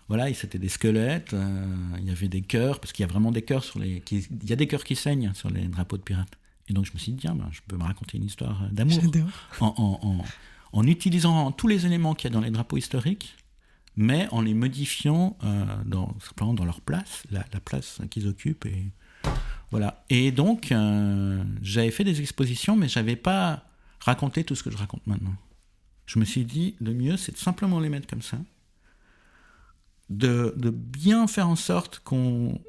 Speaker 2: voilà, c'était des squelettes, il y avait des cœurs, parce qu'il y a vraiment des cœurs il y a des cœurs qui saignent sur les drapeaux de pirates. Et donc je me suis dit, tiens, je peux me raconter une histoire d'amour en utilisant tous les éléments qu'il y a dans les drapeaux historiques, mais en les modifiant simplement dans leur place, la place qu'ils occupent. Et, voilà. Et donc, j'avais fait des expositions, mais je n'avais pas raconté tout ce que je raconte maintenant. Je me suis dit, le mieux, c'est de simplement les mettre comme ça, de bien faire en sorte qu'on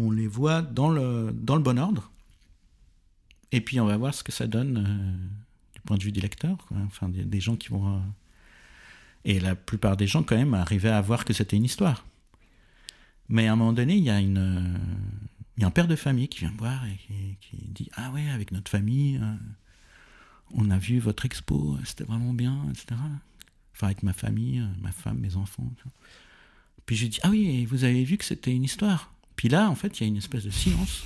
Speaker 2: les voit dans le bon ordre. Et puis on va voir ce que ça donne du point de vue des lecteurs, quoi. Enfin des gens qui vont... Et la plupart des gens quand même arrivaient à voir que c'était une histoire. Mais à un moment donné, il y a un père de famille qui vient me voir et qui dit « Ah ouais, avec notre famille, on a vu votre expo, c'était vraiment bien, etc. » Enfin avec ma famille, ma femme, mes enfants. Puis je lui dis « Ah oui, et vous avez vu que c'était une histoire ?» Puis là, en fait, il y a une espèce de silence.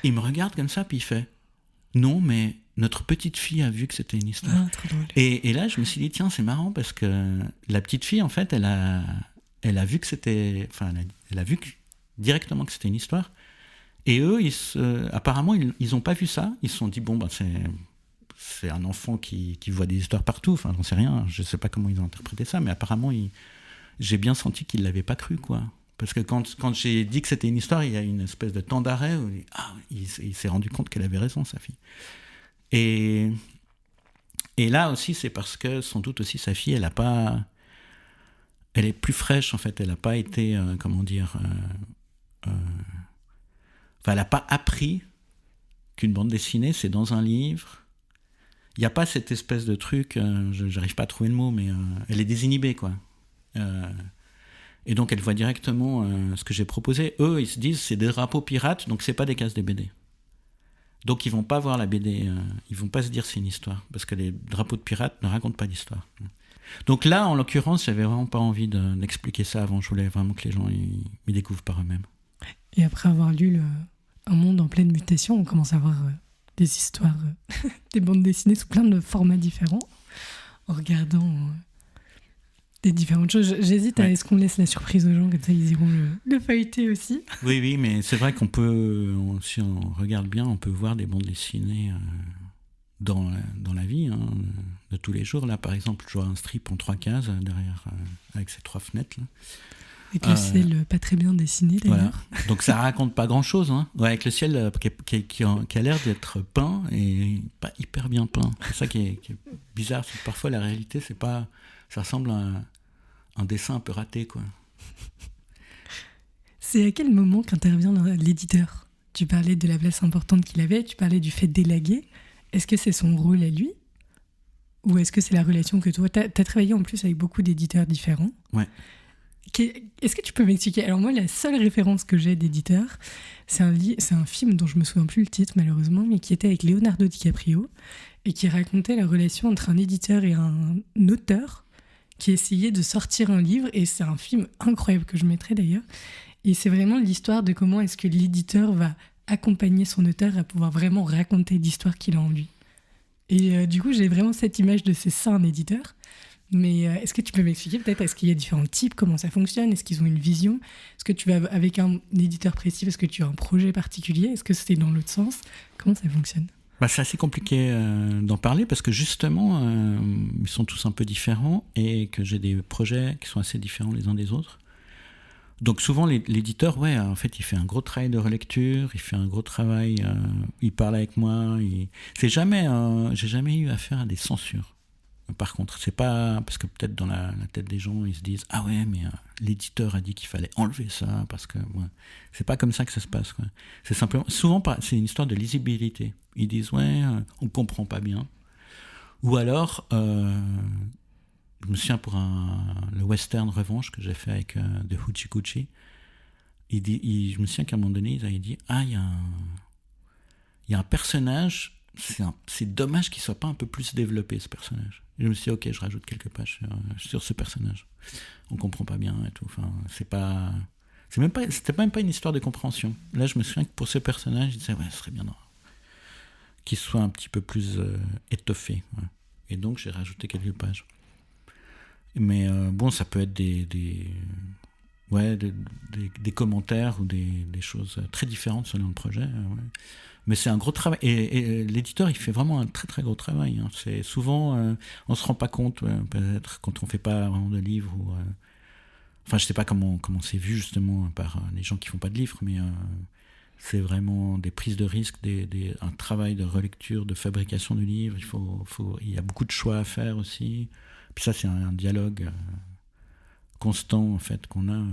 Speaker 2: Il me regarde comme ça, puis il fait « Non, mais notre petite fille a vu que c'était une histoire. »
Speaker 1: Trop drôle.
Speaker 2: Et là, je me suis dit, tiens, c'est marrant, parce que la petite fille, en fait, elle a vu que c'était... Enfin, elle a vu directement que c'était une histoire. Et eux, apparemment, ils n'ont pas vu ça. Ils se sont dit, bon, c'est un enfant qui voit des histoires partout. Enfin, j'en sais rien. Je ne sais pas comment ils ont interprété ça, mais apparemment, j'ai bien senti qu'ils ne l'avaient pas cru, quoi. Parce que quand j'ai dit que c'était une histoire, il y a une espèce de temps d'arrêt où il s'est rendu compte qu'elle avait raison, sa fille. Et là aussi, c'est parce que, sans doute aussi, sa fille, elle est plus fraîche, en fait. Elle n'a pas été, elle n'a pas appris qu'une bande dessinée, c'est dans un livre. Il n'y a pas cette espèce de truc, j'arrive pas à trouver le mot, mais elle est désinhibée, quoi. Et donc, elle voit directement ce que j'ai proposé. Eux, ils se disent, c'est des drapeaux pirates, donc c'est pas des cases des BD. Donc ils vont pas voir la BD, ils vont pas se dire c'est une histoire, parce que les drapeaux de pirates ne racontent pas d'histoire. Donc là, en l'occurrence, j'avais vraiment pas envie d'expliquer ça avant, je voulais vraiment que les gens ils découvrent par eux-mêmes.
Speaker 1: Et après avoir lu Un monde en pleine mutation, on commence à voir des histoires, des bandes dessinées sous plein de formats différents, en regardant des différentes choses. J'hésite à est-ce qu'on laisse la surprise aux gens, comme ça ils iront le feuilleter aussi.
Speaker 2: Oui, mais c'est vrai qu'on peut, si on regarde bien, on peut voir des bandes dessinées dans la vie, de tous les jours. Là, par exemple, je vois un strip en 3 cases derrière, avec ces 3 fenêtres. Là.
Speaker 1: Avec le ciel pas très bien dessiné, d'ailleurs.
Speaker 2: Voilà. Donc ça raconte pas grand-chose. Ouais, avec le ciel qui a l'air d'être peint et pas hyper bien peint. C'est ça qui est bizarre, c'est que parfois la réalité, c'est pas... Ça ressemble à un dessin un peu raté, quoi.
Speaker 1: C'est à quel moment qu'intervient l'éditeur ? Tu parlais de la place importante qu'il avait, tu parlais du fait d'élaguer. Est-ce que c'est son rôle à lui ? Ou est-ce que c'est la relation que toi... T'as travaillé en plus avec beaucoup d'éditeurs différents.
Speaker 2: Ouais.
Speaker 1: Est-ce que tu peux m'expliquer ? Alors moi, la seule référence que j'ai d'éditeur, c'est un film dont je me souviens plus le titre malheureusement, mais qui était avec Leonardo DiCaprio et qui racontait la relation entre un éditeur et un auteur qui essayait de sortir un livre, et c'est un film incroyable que je mettrai d'ailleurs. Et c'est vraiment l'histoire de comment est-ce que l'éditeur va accompagner son auteur à pouvoir vraiment raconter l'histoire qu'il a en lui. Et du coup, j'ai vraiment cette image de c'est ça un éditeur. Mais est-ce que tu peux m'expliquer peut-être, est-ce qu'il y a différents types, comment ça fonctionne ? Est-ce qu'ils ont une vision ? Est-ce que tu vas avec un éditeur précis parce que tu as un projet particulier ? Est-ce que c'est dans l'autre sens ? Comment ça fonctionne ?
Speaker 2: C'est assez compliqué d'en parler parce que justement, ils sont tous un peu différents et que j'ai des projets qui sont assez différents les uns des autres. Donc souvent, l'éditeur, en fait, il fait un gros travail de relecture, il fait un gros travail, il parle avec moi. J'ai jamais eu affaire à des censures. par contre. C'est pas parce que peut-être dans la tête des gens, ils se disent ah ouais, mais l'éditeur a dit qu'il fallait enlever ça parce que c'est pas comme ça que ça se passe, quoi. C'est simplement souvent c'est une histoire de lisibilité. Ils disent ouais, on comprend pas bien. Ou alors je me souviens pour le western Revanche que j'ai fait avec The Hoochie Coochie, je me souviens qu'à un moment donné ils avaient dit ah il y a un personnage. C'est dommage qu'il soit pas un peu plus développé, ce personnage. Et je me suis dit, ok, je rajoute quelques pages sur ce personnage. On comprend pas bien et tout. Enfin, c'était même pas une histoire de compréhension. Là, je me souviens que pour ce personnage, je disais, ouais, ce serait bien qu'il soit un petit peu plus étoffé. Ouais. Et donc, j'ai rajouté quelques pages. Mais bon, ça peut être des commentaires ou des choses très différentes selon le projet. Ouais. Mais c'est un gros travail. Et l'éditeur, il fait vraiment un très très gros travail. Hein. C'est souvent, on se rend pas compte, peut-être, quand on fait pas vraiment de livres. Enfin, je sais pas comment c'est vu justement par les gens qui font pas de livres, mais c'est vraiment des prises de risques, un travail de relecture, de fabrication du livre. Il y a beaucoup de choix à faire aussi. Puis ça, c'est un dialogue constant en fait qu'on a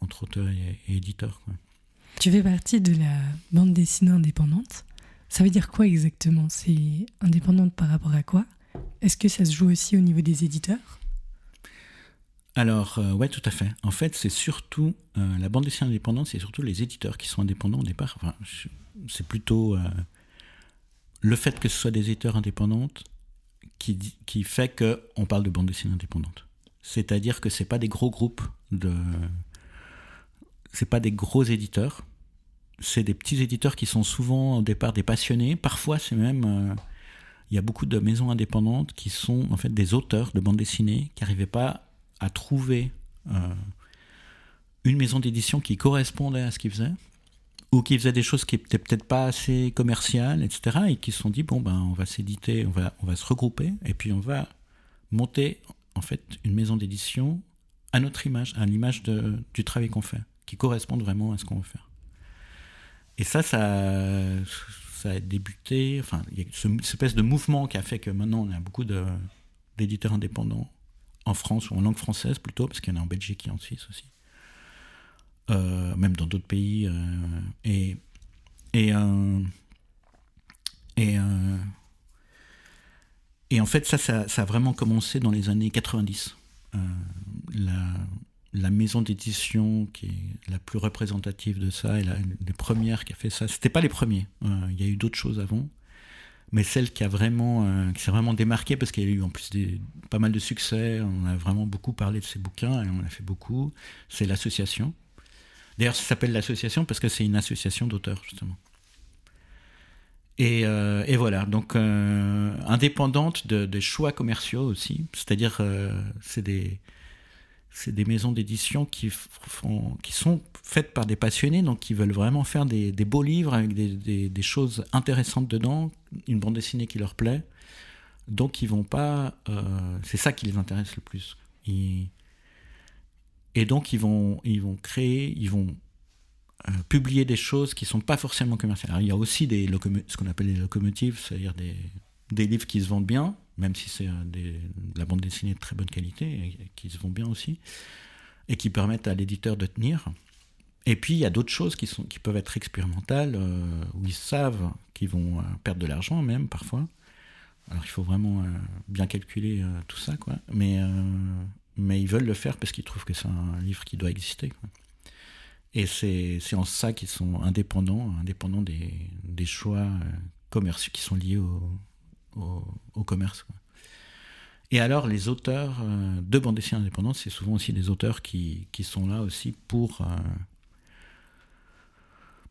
Speaker 2: entre auteur et éditeur, quoi.
Speaker 1: Tu fais partie de la bande dessinée indépendante. Ça veut dire quoi exactement ? C'est indépendante par rapport à quoi ? Est-ce que ça se joue aussi au niveau des éditeurs ?
Speaker 2: Alors, ouais, tout à fait. En fait, c'est surtout la bande dessinée indépendante, c'est surtout les éditeurs qui sont indépendants au départ. Enfin, c'est plutôt le fait que ce soit des éditeurs indépendants qui fait qu'on parle de bande dessinée indépendante. C'est-à-dire que c'est pas des gros groupes c'est pas des gros éditeurs, c'est des petits éditeurs qui sont souvent au départ des passionnés. Parfois, c'est même il y a beaucoup de maisons indépendantes qui sont en fait des auteurs de bande dessinée qui n'arrivaient pas à trouver une maison d'édition qui correspondait à ce qu'ils faisaient, ou qui faisait des choses qui n'étaient peut-être pas assez commerciales, etc. Et qui se sont dit bon ben on va s'éditer, on va se regrouper et puis on va monter en fait une maison d'édition à notre image, à l'image du travail qu'on fait, qui correspondent vraiment à ce qu'on veut faire. Et ça a débuté, enfin, il y a cette espèce de mouvement qui a fait que maintenant on a beaucoup d'éditeurs indépendants en France, ou en langue française plutôt, parce qu'il y en a en Belgique et en Suisse aussi. Même dans d'autres pays. Et en fait, ça a vraiment commencé dans les années 90. La maison d'édition qui est la plus représentative de ça, et les premières qui a fait ça, c'était pas les premiers, il y a eu d'autres choses avant, mais celle qui s'est vraiment démarquée parce qu'il y a eu en plus pas mal de succès, on a vraiment beaucoup parlé de ces bouquins et on a fait beaucoup, c'est l'association. D'ailleurs, ça s'appelle l'association parce que c'est une association d'auteurs, justement. Et voilà, donc indépendante des choix commerciaux aussi, c'est-à-dire c'est des maisons d'édition qui sont faites par des passionnés, donc qui veulent vraiment faire des beaux livres avec des choses intéressantes dedans, une bande dessinée qui leur plaît. Donc ils vont pas, c'est ça qui les intéresse le plus. Et donc ils vont publier des choses qui sont pas forcément commerciales. Alors, il y a aussi ce qu'on appelle les locomotives, c'est-à-dire des livres qui se vendent bien, même si c'est de la bande dessinée de très bonne qualité, et qui se vendent bien aussi, et qui permettent à l'éditeur de tenir. Et puis il y a d'autres choses qui peuvent être expérimentales, où ils savent qu'ils vont perdre de l'argent même parfois. Alors il faut vraiment bien calculer tout ça, quoi. Mais ils veulent le faire parce qu'ils trouvent que c'est un livre qui doit exister, quoi. Et c'est en ça qu'ils sont indépendants des choix commerciaux qui sont liés au commerce, quoi. Et alors les auteurs de bande dessinée indépendante, c'est souvent aussi des auteurs qui sont là aussi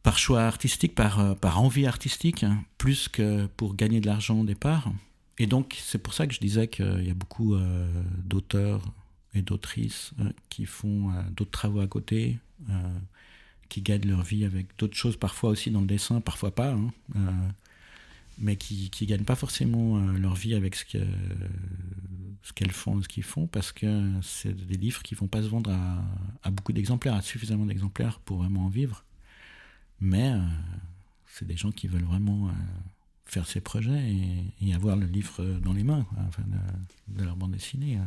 Speaker 2: par choix artistique, par envie artistique, hein, plus que pour gagner de l'argent au départ. Et donc c'est pour ça que je disais qu'il y a beaucoup d'auteurs et d'autrices qui font d'autres travaux à côté, qui gagnent leur vie avec d'autres choses, parfois aussi dans le dessin, parfois pas, hein, mais qui gagnent pas forcément leur vie avec ce qu'elles font, ce qu'ils font, parce que c'est des livres qui vont pas se vendre à beaucoup d'exemplaires, à suffisamment d'exemplaires pour vraiment en vivre. Mais c'est des gens qui veulent vraiment faire ces projets et avoir le livre dans les mains, quoi, enfin, de leur bande dessinée.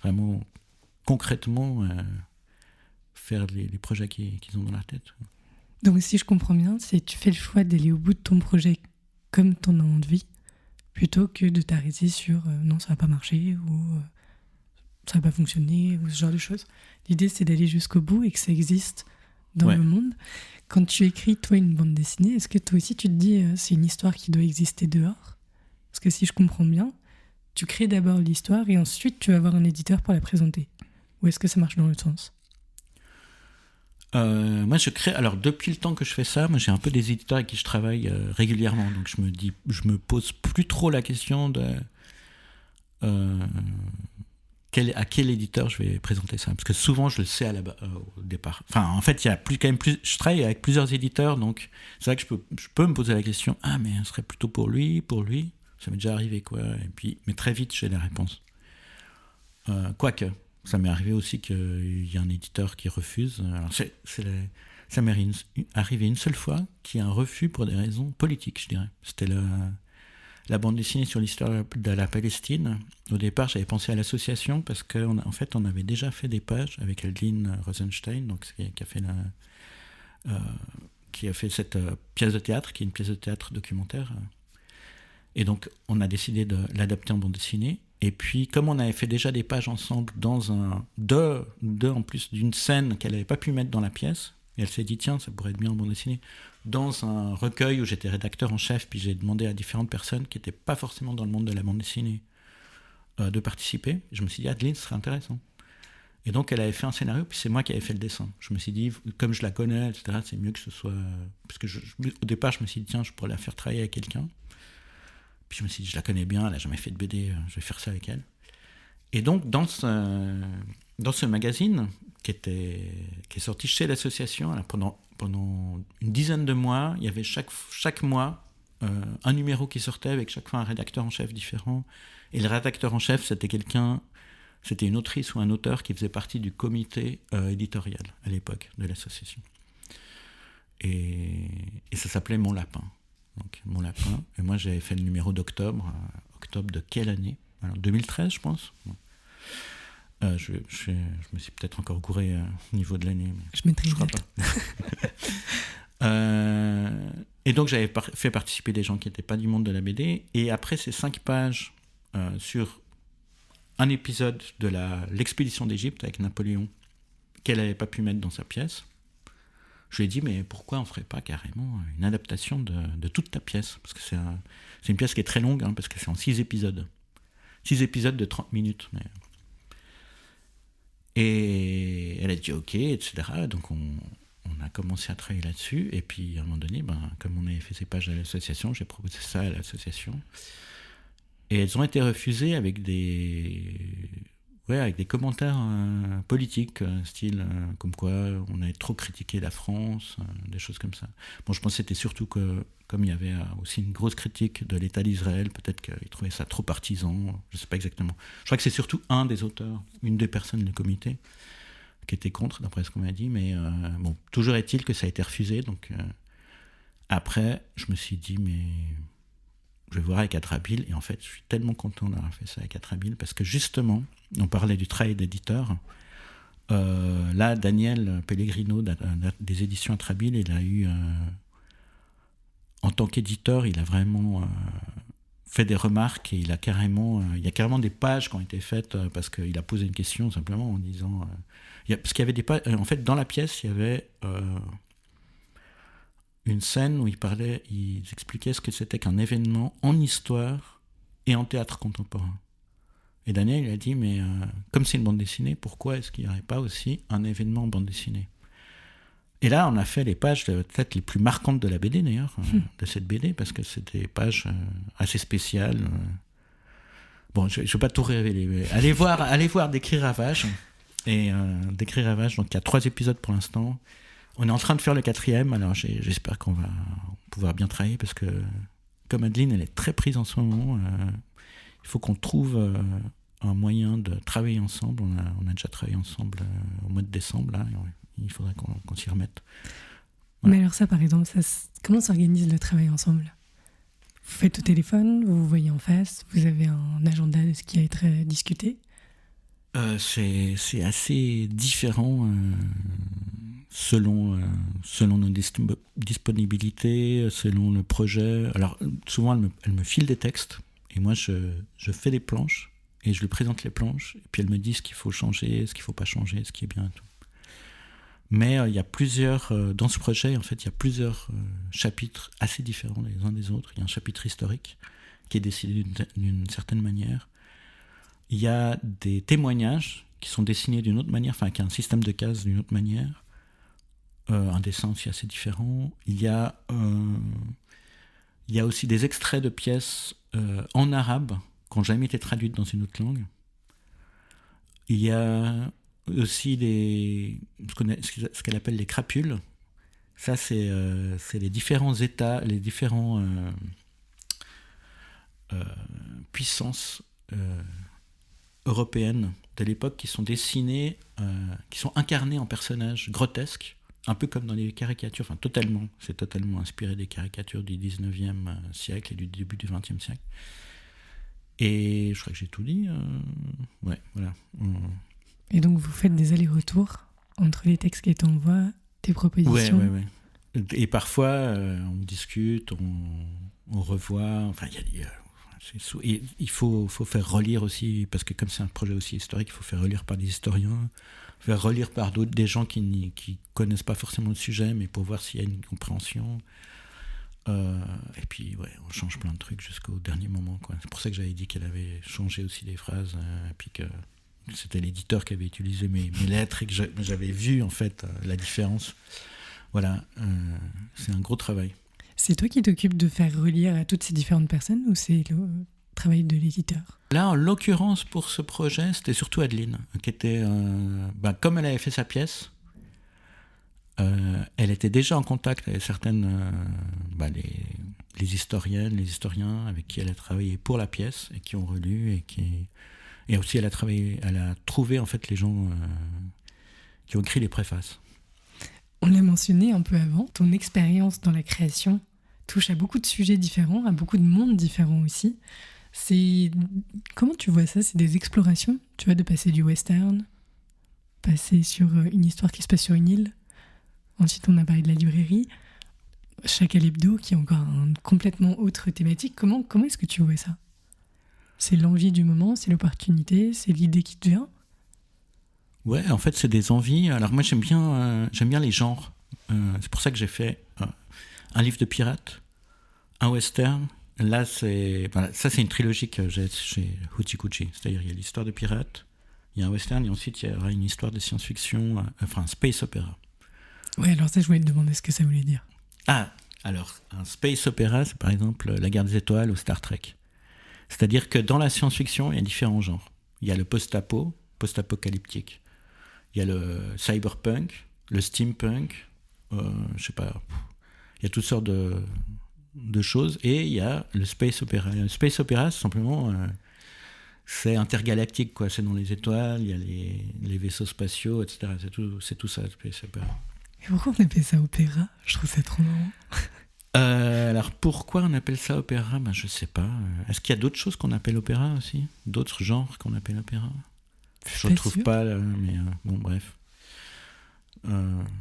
Speaker 2: Vraiment, concrètement, faire les projets qu'ils ont dans leur tête.
Speaker 1: Donc si je comprends bien, c'est tu fais le choix d'aller au bout de ton projet comme ton en envie, plutôt que de t'arrêter sur non, ça va pas marcher ou ça va pas fonctionner ou ce genre de choses. L'idée, c'est d'aller jusqu'au bout et que ça existe dans le monde. Quand tu écris, toi, une bande dessinée, est-ce que toi aussi, tu te dis c'est une histoire qui doit exister dehors ? Parce que si je comprends bien, tu crées d'abord l'histoire et ensuite, tu vas avoir un éditeur pour la présenter. Ou est-ce que ça marche dans l'autre sens ?
Speaker 2: Moi, je crée. Alors, depuis le temps que je fais ça, moi, j'ai un peu des éditeurs avec qui je travaille régulièrement. Donc, je me pose plus trop la question de à quel éditeur je vais présenter ça. Parce que souvent, je le sais au départ. Enfin, en fait, il y a je travaille avec plusieurs éditeurs, donc c'est vrai que je peux me poser la question. Ah, mais ce serait plutôt pour lui. Ça m'est déjà arrivé, quoi. Et puis, mais très vite, j'ai la réponse. Quoique. Ça m'est arrivé aussi qu'il y a un éditeur qui refuse. Alors ça m'est arrivé une seule fois qu'il y a un refus pour des raisons politiques, je dirais. C'était la bande dessinée sur l'histoire de la Palestine. Au départ, j'avais pensé à l'association parce qu'en fait, on avait déjà fait des pages avec Adeline Rosenstein, donc, qui a fait cette pièce de théâtre, qui est une pièce de théâtre documentaire. Et donc, on a décidé de l'adapter en bande dessinée. Et puis, comme on avait fait déjà des pages ensemble dans en plus d'une scène qu'elle n'avait pas pu mettre dans la pièce, et elle s'est dit, tiens, ça pourrait être bien en bande dessinée, dans un recueil où j'étais rédacteur en chef, puis j'ai demandé à différentes personnes qui n'étaient pas forcément dans le monde de la bande dessinée de participer. Je me suis dit, Adeline, ce serait intéressant. Et donc, elle avait fait un scénario, puis c'est moi qui avais fait le dessin. Je me suis dit, comme je la connais, etc., c'est mieux que ce soit... Parce que au départ, je me suis dit, tiens, je pourrais la faire travailler avec quelqu'un. Puis je me suis dit, je la connais bien, elle n'a jamais fait de BD, je vais faire ça avec elle. Et donc, dans ce magazine, qui est sorti chez l'association, alors pendant une dizaine de mois, il y avait chaque mois un numéro qui sortait avec chaque fois un rédacteur en chef différent. Et le rédacteur en chef, c'était une autrice ou un auteur qui faisait partie du comité éditorial à l'époque de l'association. Et ça s'appelait Mon Lapin. Donc, Mon Lapin. Et moi, j'avais fait le numéro d'octobre. Octobre de quelle année ? Alors, 2013, je pense. Je me suis peut-être encore gouré au niveau de l'année. Mais
Speaker 1: je
Speaker 2: crois pas. Et donc, j'avais fait participer des gens qui n'étaient pas du monde de la BD. Et après ces 5 pages sur un épisode de l'expédition d'Égypte avec Napoléon, qu'elle n'avait pas pu mettre dans sa pièce, je lui ai dit, mais pourquoi on ne ferait pas carrément une adaptation de toute ta pièce ? Parce que c'est une pièce qui est très longue, parce que c'est en 6 épisodes. 6 épisodes de 30 minutes. Et elle a dit ok, etc. Donc on a commencé à travailler là-dessus. Et puis à un moment donné, comme on avait fait ces pages à l'association, j'ai proposé ça à l'association. Et elles ont été refusées avec des commentaires politiques, style comme quoi on avait trop critiqué la France, des choses comme ça. Bon, je pense que c'était surtout que, comme il y avait aussi une grosse critique de l'État d'Israël, peut-être qu'ils trouvaient ça trop partisan, je ne sais pas exactement. Je crois que c'est surtout un des auteurs, une des personnes du comité, qui était contre, d'après ce qu'on m'a dit, mais bon, toujours est-il que ça a été refusé, donc après, je me suis dit, mais... je vais voir avec Atrabile, et en fait, je suis tellement content d'avoir fait ça avec Atrabile, parce que justement, on parlait du travail d'éditeur. Là, Daniel Pellegrino, des éditions Atrabile, il a eu, en tant qu'éditeur, il a vraiment fait des remarques, et il y a carrément des pages qui ont été faites, parce qu'il a posé une question, simplement, en disant... parce qu'il y avait des pages... en fait, dans la pièce, il y avait... une scène où ils expliquaient ce que c'était qu'un événement en histoire et en théâtre contemporain. Et Daniel, il a dit, mais comme c'est une bande dessinée, pourquoi est-ce qu'il n'y aurait pas aussi un événement en bande dessinée ? Et là, on a fait les pages peut-être les plus marquantes de la BD, d'ailleurs, de cette BD, parce que c'était des pages assez spéciales. Bon, je ne vais pas tout révéler, mais allez voir Décrit Ravage. Et Décrit Ravage, donc il y a 3 épisodes pour l'instant. On est en train de faire le 4e, alors j'espère qu'on va pouvoir bien travailler, parce que comme Adeline, elle est très prise en ce moment, il faut qu'on trouve un moyen de travailler ensemble. On a déjà travaillé ensemble au mois de décembre, là, il faudrait qu'on s'y remette. Voilà.
Speaker 1: Mais alors ça, par exemple, comment s'organise le travail ensemble ? Vous faites au téléphone, vous vous voyez en face, vous avez un agenda de ce qui va être discuté?
Speaker 2: C'est assez différent selon nos disponibilités, selon le projet. Alors souvent elle me file des textes et moi je fais des planches et je lui présente les planches et puis elle me dit ce qu'il faut changer, ce qu'il ne faut pas changer, ce qui est bien et tout. Mais il y a plusieurs, dans ce projet en fait il y a plusieurs chapitres assez différents les uns des autres. Il y a un chapitre historique qui est décidé d'une certaine manière. Il y a des témoignages qui sont dessinés d'une autre manière, enfin, qui a un système de cases d'une autre manière. Un dessin aussi assez différent. Il y a aussi des extraits de pièces en arabe qui n'ont jamais été traduites dans une autre langue. Il y a aussi ce qu'elle appelle les crapules. Ça, c'est les différents états, les différents puissances européennes de l'époque qui sont dessinées, qui sont incarnées en personnages grotesques, un peu comme dans les caricatures, enfin c'est totalement inspiré des caricatures du 19e siècle et du début du 20e siècle. Et je crois que j'ai tout dit. Ouais, voilà.
Speaker 1: Et donc vous faites des allers-retours entre les textes qui étaient en voix, tes propositions.
Speaker 2: Ouais. Et parfois, on discute, on revoit, enfin, et il faut faire relire aussi, parce que comme c'est un projet aussi historique, il faut faire relire par des historiens, faire relire par des gens qui connaissent pas forcément le sujet, mais pour voir s'il y a une compréhension. Et puis, on change plein de trucs jusqu'au dernier moment, quoi. C'est pour ça que j'avais dit qu'elle avait changé aussi des phrases, et puis que c'était l'éditeur qui avait utilisé mes lettres et que j'avais vu, en fait, la différence. Voilà, c'est un gros travail.
Speaker 1: C'est toi qui t'occupes de faire relire à toutes ces différentes personnes ou c'est le travail de l'éditeur?
Speaker 2: Là, en l'occurrence, pour ce projet, c'était surtout Adeline, qui était, comme elle avait fait sa pièce, elle était déjà en contact avec certaines, les historiennes, les historiens avec qui elle a travaillé pour la pièce et qui ont relu et aussi elle a trouvé en fait les gens qui ont écrit les préfaces.
Speaker 1: On l'a mentionné un peu avant, ton expérience dans la création touche à beaucoup de sujets différents, à beaucoup de mondes différents aussi. Comment tu vois ça? C'est des explorations, tu vois, de passer du western, passer sur une histoire qui se passe sur une île. Ensuite, on a parlé de la librairie, Chacal Hebdo, qui est encore une complètement autre thématique. Comment est-ce que tu vois ça? C'est l'envie du moment, c'est l'opportunité, c'est l'idée qui te vient?
Speaker 2: Ouais, en fait, c'est des envies. Alors moi, j'aime bien les genres. C'est pour ça que j'ai fait un livre de pirates, un western. Là, ça, c'est une trilogie que j'ai chez Houti-Couchi. C'est-à-dire, il y a l'histoire de pirates, il y a un western, et ensuite, il y aura une histoire de science-fiction, un space opéra.
Speaker 1: Ouais, alors ça, je voulais te demander ce que ça voulait dire.
Speaker 2: Ah, alors, un space opéra, c'est par exemple La Guerre des Étoiles ou Star Trek. C'est-à-dire que dans la science-fiction, il y a différents genres. Il y a le post-apocalyptique. Il y a le cyberpunk, le steampunk, je sais pas, il y a toutes sortes de choses, et il y a le space opéra. Le space opéra, c'est simplement, c'est intergalactique, quoi. C'est dans les étoiles, il y a les vaisseaux spatiaux, etc. C'est tout ça, le space opéra.
Speaker 1: Et pourquoi on appelle ça opéra? Je trouve ça trop marrant.
Speaker 2: Alors pourquoi on appelle ça opéra? Je sais pas. Est-ce qu'il y a d'autres choses qu'on appelle opéra aussi? D'autres genres qu'on appelle opéra? Je ne trouve pas, mais bon, bref.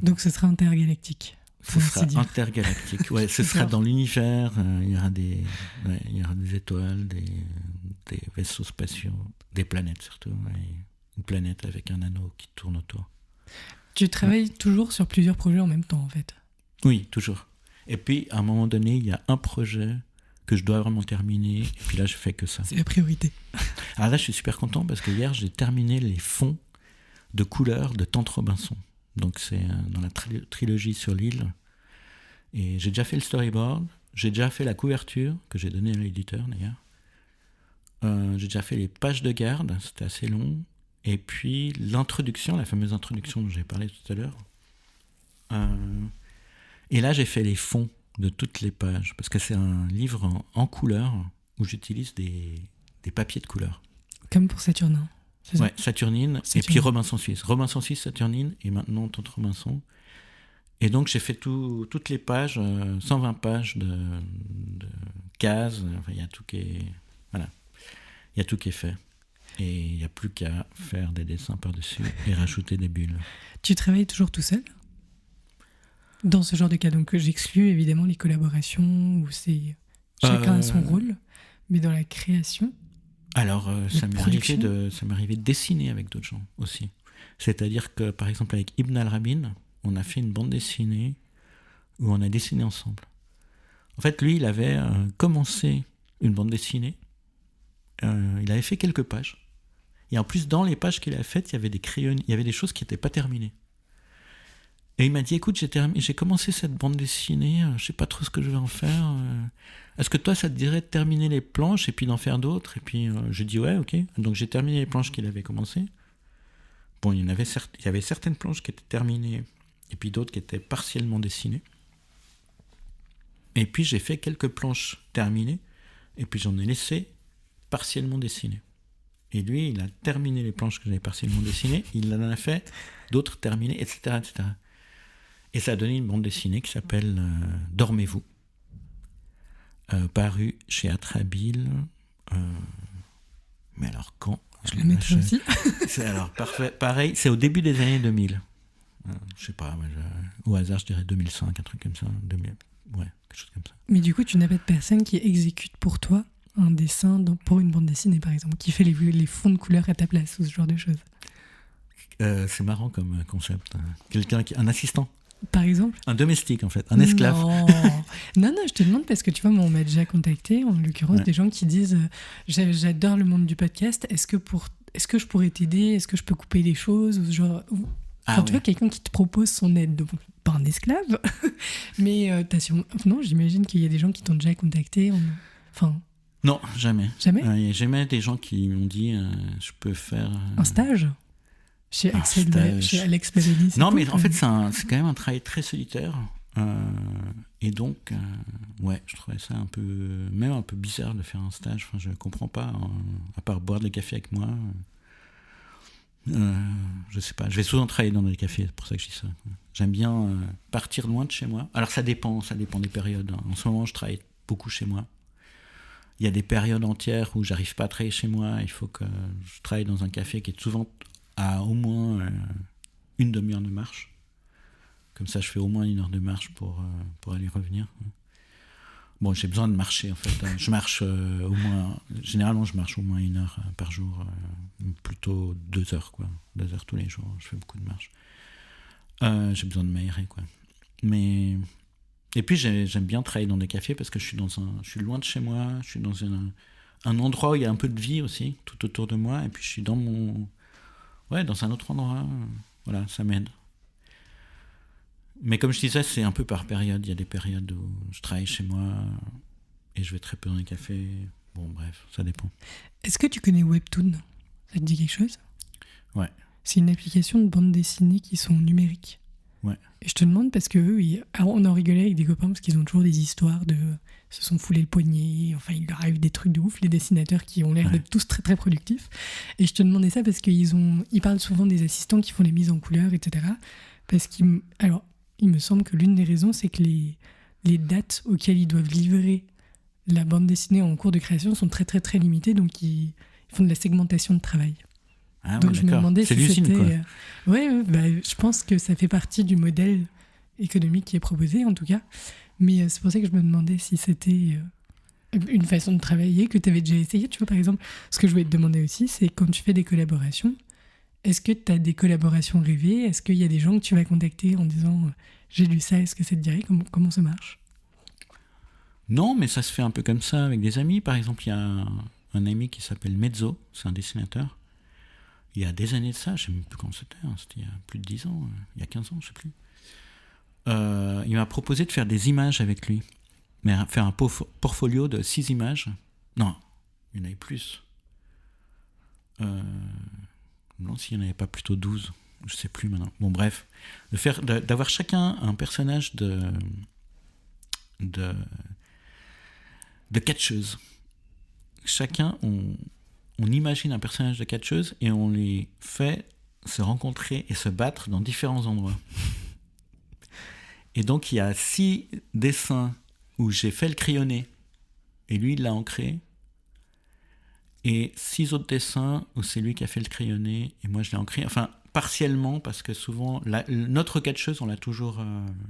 Speaker 1: Donc ce sera intergalactique.
Speaker 2: Ce sera intergalactique, ouais, ce sera dans l'univers, il y aura des étoiles, des vaisseaux spatiaux, des planètes surtout, une planète avec un anneau qui tourne autour.
Speaker 1: Tu travailles toujours sur plusieurs projets en même temps, en fait?
Speaker 2: Oui, toujours. Et puis, à un moment donné, il y a un projet que je dois vraiment terminer, et puis là, je fais que ça.
Speaker 1: C'est la priorité.
Speaker 2: Alors là, je suis super content parce que hier, j'ai terminé les fonds de couleurs de Tante Robinson. Donc c'est dans la trilogie sur l'île. Et j'ai déjà fait le storyboard, j'ai déjà fait la couverture, que j'ai donnée à l'éditeur d'ailleurs. J'ai déjà fait les pages de garde, c'était assez long. Et puis l'introduction, la fameuse introduction dont j'ai parlé tout à l'heure. Et là, j'ai fait les fonds de toutes les pages, parce que c'est un livre en couleur où j'utilise des papiers de couleur.
Speaker 1: Comme pour Saturnin.
Speaker 2: Ouais, Saturnine, et puis Robinson Suisse. Robinson Suisse, Saturnine, et maintenant Tante Robinson. Et donc j'ai fait toutes les pages, 120 pages de cases. Enfin, il y a tout qui est... Voilà. Il y a tout qui est fait. Et il n'y a plus qu'à faire des dessins par-dessus et rajouter des bulles.
Speaker 1: Tu travailles toujours tout seul dans ce genre de cas? Donc j'exclus évidemment les collaborations où c'est chacun a son rôle, mais dans la création.
Speaker 2: Alors ça m'est arrivé de dessiner avec d'autres gens aussi. C'est-à-dire que par exemple avec Ibn Al-Rabin, on a fait une bande dessinée où on a dessiné ensemble. En fait, lui, il avait commencé une bande dessinée. Il avait fait quelques pages. Et en plus, dans les pages qu'il avait faites, il y avait des crayons, il y avait des choses qui n'étaient pas terminées. Et il m'a dit, écoute, j'ai commencé cette bande dessinée, je sais pas trop ce que je vais en faire. Est-ce que toi, ça te dirait de terminer les planches et puis d'en faire d'autres? Et puis je dis ouais, ok. Donc j'ai terminé les planches qu'il avait commencées. Bon, il y avait certaines planches qui étaient terminées et puis d'autres qui étaient partiellement dessinées. Et puis j'ai fait quelques planches terminées et puis j'en ai laissé partiellement dessinées. Et lui, il a terminé les planches que j'avais partiellement dessinées, il en a fait d'autres terminées, etc., etc. Et ça a donné une bande dessinée qui s'appelle Dormez-vous, parue chez Atrabile. Mais alors quand
Speaker 1: je le mettrai aussi.
Speaker 2: C'est alors parfait. Pareil, c'est au début des années 2000. Je sais pas, au hasard, je dirais 2005, un truc comme ça. 2000, ouais, quelque chose comme ça.
Speaker 1: Mais du coup, tu n'as pas de personne qui exécute pour toi un dessin pour une bande dessinée, par exemple, qui fait les fonds de couleur à ta place ou ce genre de choses?
Speaker 2: C'est marrant comme concept. Un assistant.
Speaker 1: Par exemple?
Speaker 2: Un domestique, en fait. Un esclave.
Speaker 1: Non, je te demande parce que tu vois, on m'a déjà contacté, en l'occurrence, des gens qui disent j'adore le monde du podcast, est-ce que je pourrais t'aider? Est-ce que je peux couper des choses? Ou genre... tu vois, quelqu'un qui te propose son aide, donc pas un esclave, mais non, j'imagine qu'il y a des gens qui t'ont déjà contacté.
Speaker 2: Non, jamais.
Speaker 1: Jamais?
Speaker 2: Il y a jamais des gens qui m'ont dit je peux faire...
Speaker 1: Un stage? Chez Alex Belloni?
Speaker 2: Non, mais en fait, c'est quand même un travail très solitaire. Et donc, ouais, je trouvais ça un peu bizarre de faire un stage. Enfin, je comprends pas, à part boire des cafés avec moi. Je sais pas, je vais souvent travailler dans des cafés, c'est pour ça que je dis ça. J'aime bien partir loin de chez moi. Alors ça dépend des périodes. En ce moment, je travaille beaucoup chez moi. Il y a des périodes entières où j'arrive pas à travailler chez moi. Il faut que je travaille dans un café qui est souvent à au moins une demi-heure de marche. Comme ça, je fais au moins 1 heure de marche pour aller revenir. Bon, j'ai besoin de marcher, en fait. Je marche généralement, je marche au moins 1 heure par jour. Plutôt 2 heures, quoi. 2 heures tous les jours. Je fais beaucoup de marche. J'ai besoin de m'aérer, quoi. Et puis, j'aime bien travailler dans des cafés parce que je suis loin de chez moi. Je suis dans un endroit où il y a un peu de vie aussi, tout autour de moi. Et puis, je suis dans un autre endroit. Voilà, ça m'aide. Mais comme je disais, c'est un peu par période. Il y a des périodes où je travaille chez moi et je vais très peu dans les cafés. Bon, bref, ça dépend.
Speaker 1: Est-ce que tu connais Webtoon? Ça te dit quelque chose?
Speaker 2: Ouais.
Speaker 1: C'est une application de bande dessinée qui sont numériques.
Speaker 2: Ouais.
Speaker 1: Et je te demande parce que on en rigolait avec des copains parce qu'ils ont toujours des histoires de se sont foulés le poignet, enfin il leur arrive des trucs de ouf, les dessinateurs qui ont l'air d'être tous très très productifs. Et je te demandais ça parce qu'ils parlent souvent des assistants qui font les mises en couleur, etc. Parce il me semble que l'une des raisons, c'est que les dates auxquelles ils doivent livrer la bande dessinée en cours de création sont très très très limitées, donc ils font de la segmentation de travail.
Speaker 2: Ah,
Speaker 1: donc
Speaker 2: ouais,
Speaker 1: je me demandais
Speaker 2: c'est
Speaker 1: si
Speaker 2: lucide,
Speaker 1: c'était... je pense que ça fait partie du modèle économique qui est proposé, en tout cas. Mais c'est pour ça que je me demandais si c'était une façon de travailler que tu avais déjà essayé. Tu vois, par exemple, ce que je voulais te demander aussi, c'est quand tu fais des collaborations, est-ce que tu as des collaborations rêvées? Est-ce qu'il y a des gens que tu vas contacter en disant j'ai lu ça, est-ce que ça te dirait? Comment ça marche?
Speaker 2: Non, mais ça se fait un peu comme ça avec des amis. Par exemple, il y a un ami qui s'appelle Mezzo, c'est un dessinateur. Il y a des années de ça, je ne sais même plus quand c'était il y a plus de 10 ans, il y a 15 ans, je ne sais plus. Il m'a proposé de faire des images avec lui, mais faire un portfolio de 6 images. Non, il y en avait plus. Non, s'il n'y en avait pas plutôt 12, je ne sais plus maintenant. Bon, bref, d'avoir chacun un personnage de catcheuse. Chacun, on imagine un personnage de catcheuse et on les fait se rencontrer et se battre dans différents endroits. Et donc, il y a 6 dessins où j'ai fait le crayonné et lui, il l'a ancré. Et 6 autres dessins où c'est lui qui a fait le crayonné et moi je l'ai ancré, enfin partiellement parce que souvent notre catcheuse on l'a toujours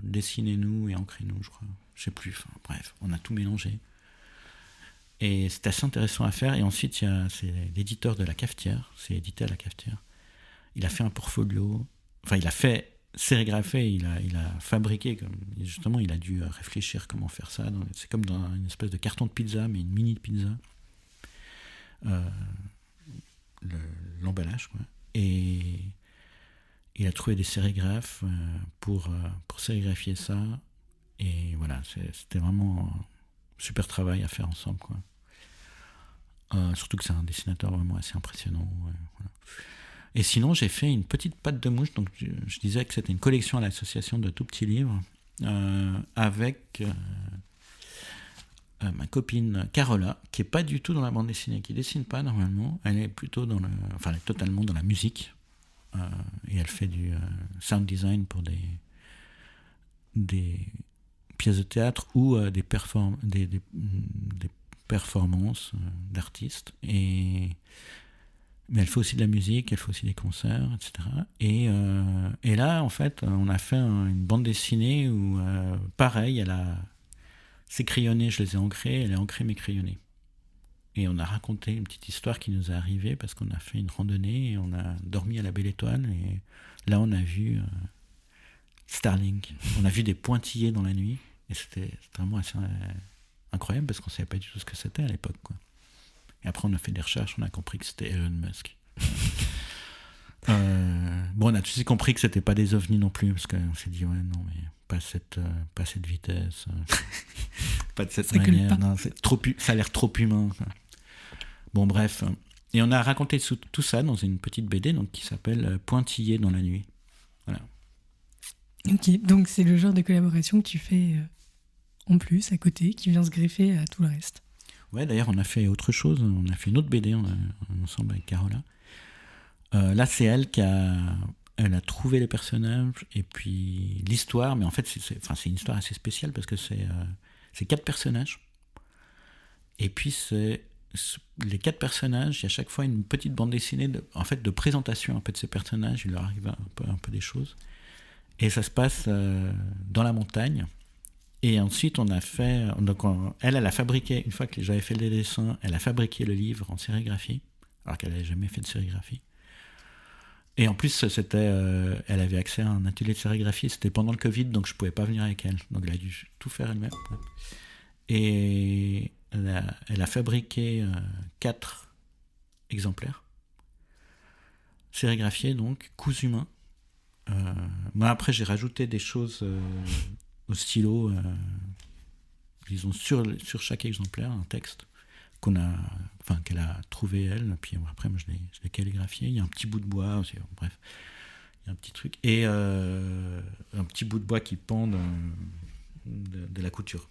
Speaker 2: dessiné nous et ancré nous, je crois, je sais plus, enfin bref, on a tout mélangé et c'est assez intéressant à faire. Et ensuite c'est l'éditeur de La Cafetière, c'est édité à La Cafetière, il a fait un portfolio, enfin il a fait sérigraphé, il a fabriqué, comme justement il a dû réfléchir comment faire ça, c'est comme dans une espèce de carton de pizza mais une mini pizza. L'emballage, quoi. Et il a trouvé des sérigraphes pour sérigraphier ça, et voilà, c'était vraiment un super travail à faire ensemble, quoi. Surtout que c'est un dessinateur vraiment assez impressionnant, voilà. Et sinon j'ai fait une petite patte de mouche, donc je disais que c'était une collection à l'association de tout petits livres avec ma copine Carola, qui est pas du tout dans la bande dessinée, qui dessine pas normalement, elle est plutôt elle est totalement dans la musique, et elle fait du sound design pour des pièces de théâtre ou des performances d'artistes, mais elle fait aussi de la musique, elle fait aussi des concerts, etc. Et là en fait on a fait une bande dessinée où pareil, ses crayonnés, je les ai ancrés, elle a ancré mes crayonnés. Et on a raconté une petite histoire qui nous est arrivée parce qu'on a fait une randonnée et on a dormi à la Belle Étoile. Et là, on a vu Starlink. On a vu des pointillés dans la nuit. Et c'était vraiment assez incroyable parce qu'on ne savait pas du tout ce que c'était à l'époque, quoi. Et après, on a fait des recherches, on a compris que c'était Elon Musk. Bon, on a tout de suite compris que c'était pas des ovnis non plus, parce qu'on s'est dit, ouais, non, mais pas cette vitesse, pas de cette manière, non, ça a l'air trop humain, quoi. Bon, bref. Et on a raconté tout ça dans une petite BD donc, qui s'appelle Pointillés dans la nuit. Voilà.
Speaker 1: Ok, donc c'est le genre de collaboration que tu fais en plus, à côté, qui vient se greffer à tout le reste.
Speaker 2: Ouais, d'ailleurs, on a fait autre chose. On a fait une autre BD ensemble avec Carola. Là, c'est elle elle a trouvé les personnages et puis l'histoire. Mais en fait, c'est une histoire assez spéciale parce que c'est 4 personnages. Et puis, les 4 personnages, il y a chaque fois une petite bande dessinée de présentation un peu de ces personnages. Il leur arrive un peu des choses. Et ça se passe dans la montagne. Et ensuite, on a fait... Donc elle a fabriqué, une fois que j'avais fait les dessins, elle a fabriqué le livre en sérigraphie, alors qu'elle n'avait jamais fait de sérigraphie. Et en plus, elle avait accès à un atelier de sérigraphie. C'était pendant le Covid, donc je ne pouvais pas venir avec elle. Donc elle a dû tout faire elle-même. Et elle a fabriqué 4 exemplaires sérigraphiés, donc cousus main. Moi, après, j'ai rajouté des choses au stylo, disons sur chaque exemplaire, un texte qu'elle a trouvé elle, puis après moi je l'ai calligraphié. Il y a un petit bout de bois aussi, bref, il y a un petit truc et un petit bout de bois qui pend de la couture.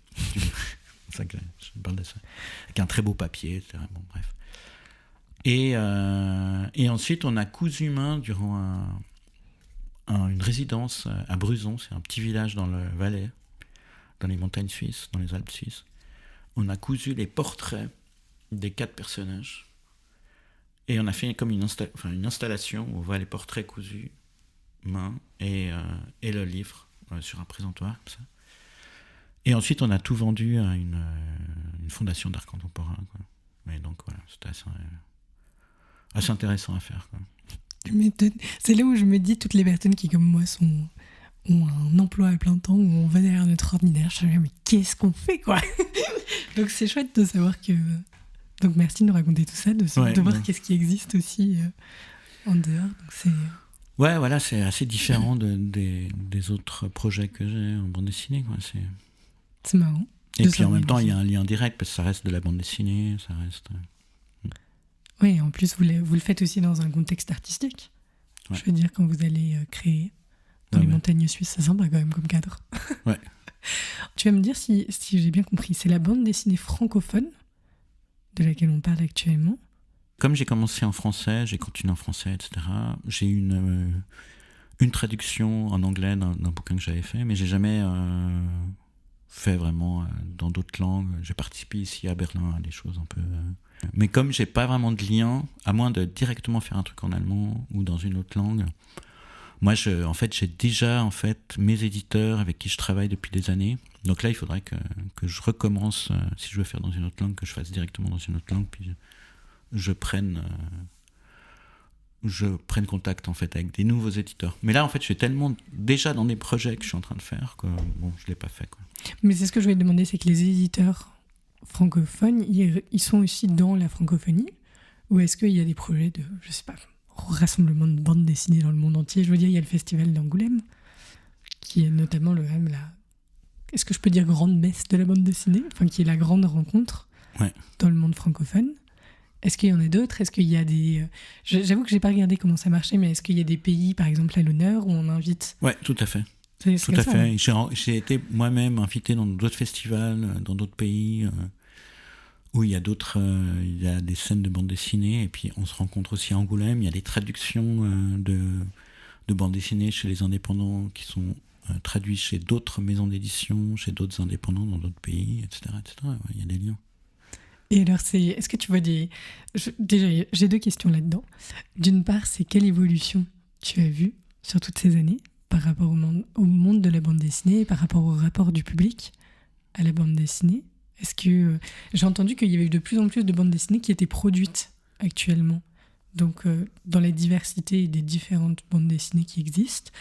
Speaker 2: C'est ça que je parle de ça, avec un très beau papier, etc. Bon, bref. Et ensuite on a cousu main durant une résidence à Bruzon, c'est un petit village dans le Valais, dans les montagnes suisses, dans les Alpes suisses. On a cousu les portraits des 4 personnages et on a fait comme une installation où on voit les portraits cousus main et le livre sur un présentoir comme ça. Et ensuite on a tout vendu à une fondation d'art contemporain, quoi. Mais donc voilà, c'était assez intéressant à faire, quoi.
Speaker 1: C'est là où je me dis, toutes les personnes qui comme moi ont un emploi à plein temps, où on va derrière notre ordinaire, je me dis mais qu'est-ce qu'on fait, quoi. Donc c'est chouette de savoir que... Donc merci de nous raconter tout ça, de voir qu'est-ce qui existe aussi en dehors. Donc c'est...
Speaker 2: Ouais, voilà, c'est assez différent des autres projets que j'ai en bande dessinée, quoi.
Speaker 1: C'est marrant.
Speaker 2: Et puis en même temps, il y a un lien direct, parce que ça reste de la bande dessinée, ça reste...
Speaker 1: Oui, en plus, vous le faites aussi dans un contexte artistique. Ouais. Je veux dire, quand vous allez créer dans les montagnes suisses, c'est sympa quand même comme cadre.
Speaker 2: Ouais.
Speaker 1: Tu vas me dire si j'ai bien compris, c'est la bande dessinée francophone de laquelle on parle actuellement.
Speaker 2: Comme j'ai commencé en français, j'ai continué en français, etc. J'ai eu une traduction en anglais d'un bouquin que j'avais fait, mais j'ai jamais fait vraiment dans d'autres langues. J'ai participé ici à Berlin à des choses un peu... Mais comme j'ai pas vraiment de lien, à moins de directement faire un truc en allemand ou dans une autre langue, moi, j'ai déjà mes éditeurs avec qui je travaille depuis des années. Donc là, il faudrait que je recommence, si je veux faire dans une autre langue, que je fasse directement dans une autre langue, puis je prenne contact en fait avec des nouveaux éditeurs. Mais là, en fait, je suis tellement déjà dans des projets que je suis en train de faire que je l'ai pas fait, quoi.
Speaker 1: Mais c'est ce que je voulais te demander, c'est que les éditeurs francophones, ils sont aussi dans la francophonie, ou est-ce qu'il y a des projets de, je sais pas, rassemblement de bandes dessinées dans le monde entier? Je veux dire, il y a le festival d'Angoulême, qui est notamment est-ce que je peux dire grande messe de la bande dessinée, enfin qui est la grande rencontre dans le monde francophone. Est-ce qu'il y en a d'autres? Est-ce qu'il y a des... J'avoue que j'ai pas regardé comment ça marchait, mais est-ce qu'il y a des pays, par exemple, à l'honneur, où on invite...
Speaker 2: Ouais, tout à fait.
Speaker 1: C'est
Speaker 2: tout à
Speaker 1: ça,
Speaker 2: fait. J'ai été moi-même invité dans d'autres festivals, dans d'autres pays, où il y a des scènes de bande dessinée, et puis on se rencontre aussi à Angoulême. Il y a des traductions de bande dessinée chez les indépendants qui sont traduits chez d'autres maisons d'édition, chez d'autres indépendants dans d'autres pays, etc. etc. Ouais, il y a des liens.
Speaker 1: Et alors, est-ce que tu vois déjà, j'ai 2 questions là-dedans. D'une part, c'est quelle évolution tu as vue sur toutes ces années par rapport au monde de la bande dessinée et par rapport au rapport du public à la bande dessinée? Est-ce que j'ai entendu qu'il y avait de plus en plus de bandes dessinées qui étaient produites actuellement, donc dans la diversité des différentes bandes dessinées qui existent,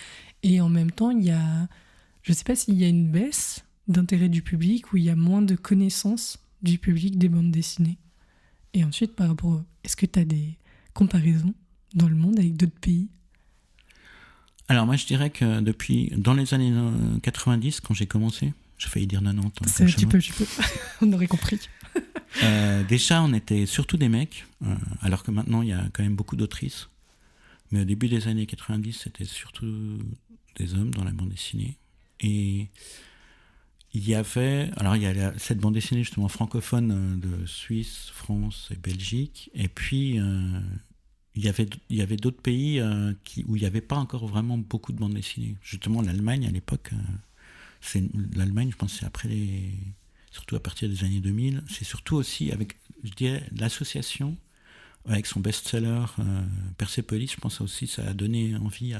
Speaker 1: et en même temps, je ne sais pas s'il y a une baisse d'intérêt du public ou il y a moins de connaissances du public des bandes dessinées. Et ensuite, par rapport est-ce que tu as des comparaisons dans le monde avec d'autres pays?
Speaker 2: Alors moi, je dirais que dans les années 90, quand j'ai commencé, j'ai failli dire 90.
Speaker 1: Tu peux, on aurait compris.
Speaker 2: Déjà, on était surtout des mecs, alors que maintenant, il y a quand même beaucoup d'autrices. Mais au début des années 90, c'était surtout des hommes dans la bande dessinée. Et il y a cette bande dessinée justement francophone de Suisse, France et Belgique. Et puis, il y avait d'autres pays où il n'y avait pas encore vraiment beaucoup de bandes dessinées. Justement, l'Allemagne, à l'époque, l'Allemagne, je pense, c'est surtout à partir des années 2000. C'est surtout aussi avec, je dirais, l'association, avec son best-seller Persepolis, je pense aussi, ça a donné envie et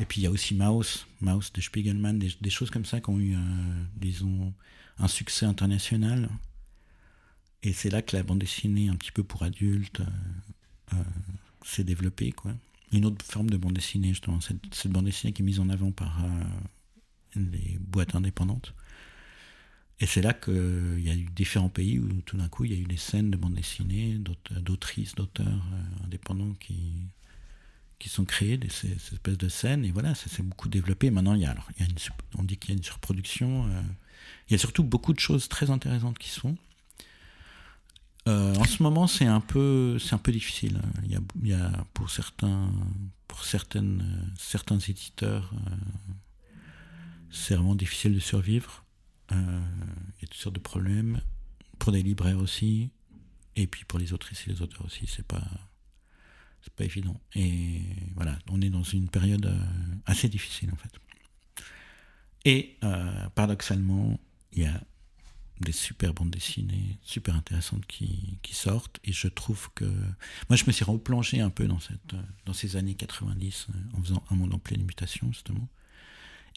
Speaker 2: puis il y a aussi Maus de Spiegelman, des choses comme ça qui ont eu, disons, un succès international. Et c'est là que la bande dessinée, un petit peu pour adultes, s'est développée, quoi. Une autre forme de bande dessinée, justement, cette bande dessinée qui est mise en avant par les boîtes indépendantes. Et c'est là qu'il y a eu différents pays où tout d'un coup il y a eu des scènes de bande dessinée, d'autrices, d'auteurs indépendants qui sont créés, ces espèces de scènes, et voilà, ça s'est beaucoup développé. Maintenant, on dit qu'il y a une surproduction. Il y a surtout beaucoup de choses très intéressantes qui se font. En ce moment, c'est un peu difficile. Il y a pour certains éditeurs, c'est vraiment difficile de survivre. Il y a toutes sortes de problèmes pour des libraires aussi, et puis pour les autrices et les auteurs aussi, c'est pas évident. Et voilà, on est dans une période assez difficile en fait. Et paradoxalement, il y a des super bandes dessinées, super intéressantes qui sortent, et je trouve que... Moi, je me suis replongé un peu dans ces années 90, en faisant Un monde en pleine mutation, justement.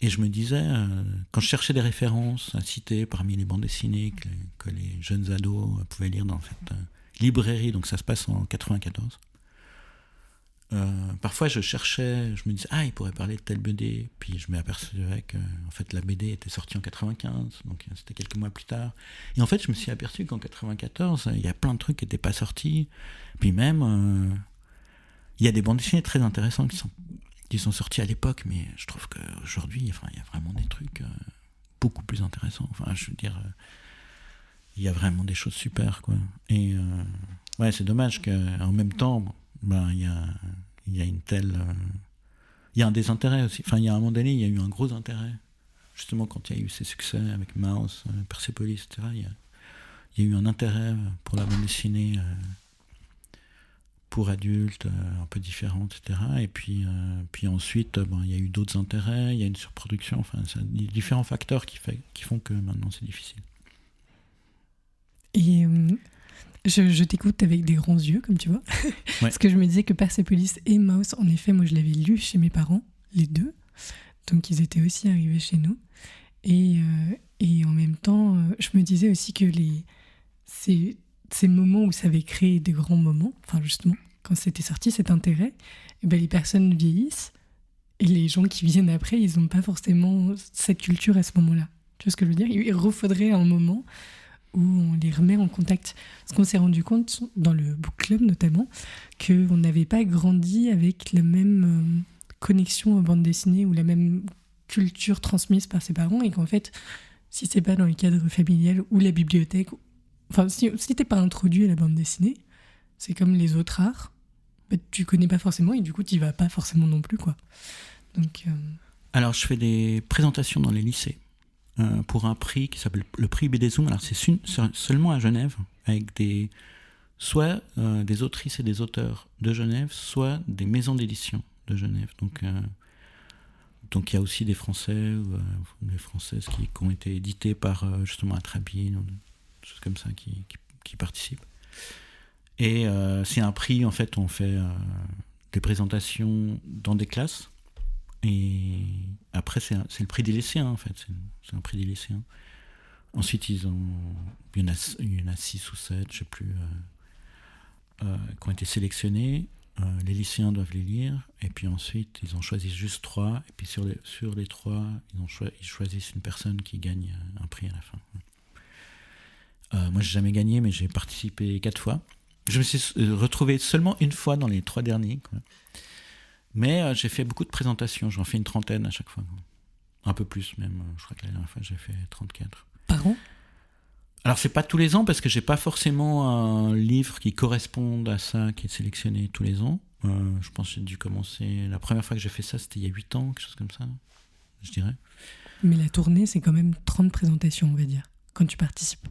Speaker 2: Et je me disais, quand je cherchais des références à citer parmi les bandes dessinées que les jeunes ados pouvaient lire dans cette librairie, donc ça se passe en 94, parfois je me disais, il pourrait parler de telle BD, puis je m'apercevais que en fait, la BD était sortie en 95, donc c'était quelques mois plus tard. Et en fait, je me suis aperçu qu'en 94, il y a plein de trucs qui n'étaient pas sortis, puis même, il y a des bandes dessinées très intéressantes qui sont sortis à l'époque, mais je trouve qu'aujourd'hui, il y a vraiment des trucs beaucoup plus intéressants. Enfin, je veux dire, il y a vraiment des choses super, quoi. Et c'est dommage qu'en même temps, il y a une telle... il y a un désintérêt aussi. Enfin, il y a un moment donné, il y a eu un gros intérêt. Justement, quand il y a eu ces succès avec Maus, Persepolis, etc., il y a eu un intérêt pour la bande dessinée pour adultes, un peu différentes, etc. Et puis ensuite, il y a eu d'autres intérêts, il y a une surproduction, enfin, c'est différents facteurs qui font que maintenant c'est difficile.
Speaker 1: Et je t'écoute avec des grands yeux, comme tu vois. Ouais. Parce que je me disais que Persepolis et Maus, en effet, moi je l'avais lu chez mes parents, les deux. Donc ils étaient aussi arrivés chez nous. Et en même temps, je me disais aussi que ces moments où ça avait créé des grands moments, enfin justement, quand c'était sorti, cet intérêt, et ben les personnes vieillissent et les gens qui viennent après, ils n'ont pas forcément cette culture à ce moment-là. Tu vois ce que je veux dire ? Il refaudrait un moment où on les remet en contact. Parce qu'on s'est rendu compte, dans le book club notamment, qu'on n'avait pas grandi avec la même connexion aux bandes dessinées ou la même culture transmise par ses parents, et qu'en fait, si c'est pas dans le cadre familial ou la bibliothèque, enfin, si t'es pas introduit à la bande dessinée, c'est comme les autres arts, tu connais pas forcément et du coup, t'y vas pas forcément non plus, quoi. Donc,
Speaker 2: Alors, je fais des présentations dans les lycées pour un prix qui s'appelle le prix BDzoom. Alors, c'est seulement à Genève, avec soit des autrices et des auteurs de Genève, soit des maisons d'édition de Genève. Donc il y a aussi des Français ou des Françaises qui ont été éditées par justement Atrabine, ou des choses comme ça qui participent. Et c'est un prix, en fait, on fait des présentations dans des classes. Et après, c'est le prix des lycéens, en fait. C'est un prix des lycéens. Ensuite, il y en a 6 ou 7, je ne sais plus, qui ont été sélectionnés. Les lycéens doivent les lire, et puis ensuite ils en choisissent juste 3, et puis sur les 3 ils choisissent une personne qui gagne un prix à la fin. Moi j'ai jamais gagné, mais j'ai participé 4 fois. Je me suis retrouvé seulement une fois dans les 3 derniers, quoi. Mais j'ai fait beaucoup de présentations, j'en fais une 30aine à chaque fois, quoi. Un peu plus même, je crois que la dernière fois j'ai fait 34.
Speaker 1: Par an ?
Speaker 2: Alors c'est pas tous les ans, parce que j'ai pas forcément un livre qui corresponde à ça qui est sélectionné tous les ans. Je pense que j'ai dû commencer, la première fois que j'ai fait ça c'était il y a 8 ans, quelque chose comme ça, je dirais. Mais
Speaker 1: la tournée c'est quand même 30 présentations, on va dire, quand tu participes.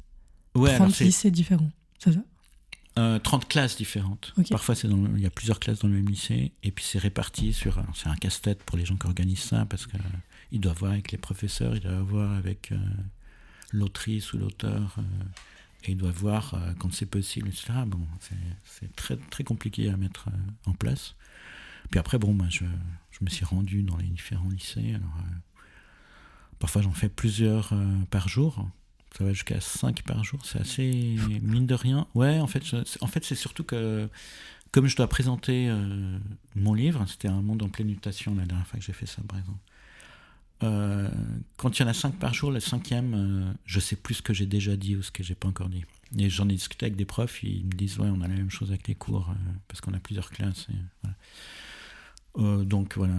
Speaker 2: Ouais,
Speaker 1: 30 lycées différents, c'est ça ?
Speaker 2: 30 classes différentes. Okay. Parfois il y a plusieurs classes dans le même lycée, et puis c'est réparti c'est un casse-tête pour les gens qui organisent ça, parce qu'ils doivent voir avec les professeurs, ils doivent voir avec l'autrice ou l'auteur, et il doit voir quand c'est possible, etc. Bon, c'est très, très compliqué à mettre en place. Puis après, je me suis rendu dans les différents lycées. Alors, parfois, j'en fais plusieurs par jour. Ça va jusqu'à 5 par jour. C'est assez, mine de rien. Ouais, en fait, c'est surtout que, comme je dois présenter mon livre, c'était Un monde en pleine mutation la dernière fois que j'ai fait ça, par exemple. Quand il y en a 5 par jour, le 5e, je sais plus ce que j'ai déjà dit ou ce que j'ai pas encore dit. Et j'en ai discuté avec des profs, ils me disent ouais, on a la même chose avec les cours parce qu'on a plusieurs classes. Et, voilà. Donc voilà.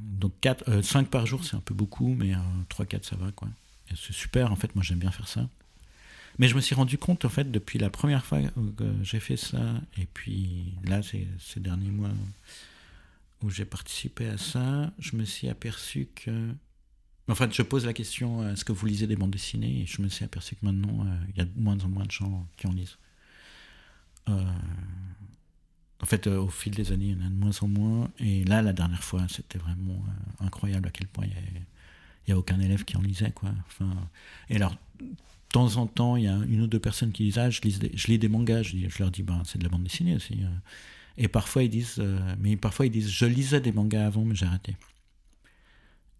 Speaker 2: Donc 5 par jour, c'est un peu beaucoup, mais 3-4 ça va, quoi. Et c'est super, en fait, moi j'aime bien faire ça. Mais je me suis rendu compte, en fait, depuis la première fois que j'ai fait ça, et puis là, ces derniers mois où j'ai participé à ça, je me suis aperçu que... Enfin, je pose la question, est-ce que vous lisez des bandes dessinées ? Et je me suis aperçu que maintenant, il y a de moins en moins de gens qui en lisent. En fait, au fil des années, il y en a de moins en moins. Et là, la dernière fois, c'était vraiment incroyable à quel point il n'y a aucun élève qui en lisait, quoi. Enfin, et alors, de temps en temps, il y a une ou deux personnes qui disent « Ah, je lis des mangas ». Je leur dis « c'est de la bande dessinée aussi ». Et parfois, ils disent « Je lisais des mangas avant, mais j'ai arrêté ».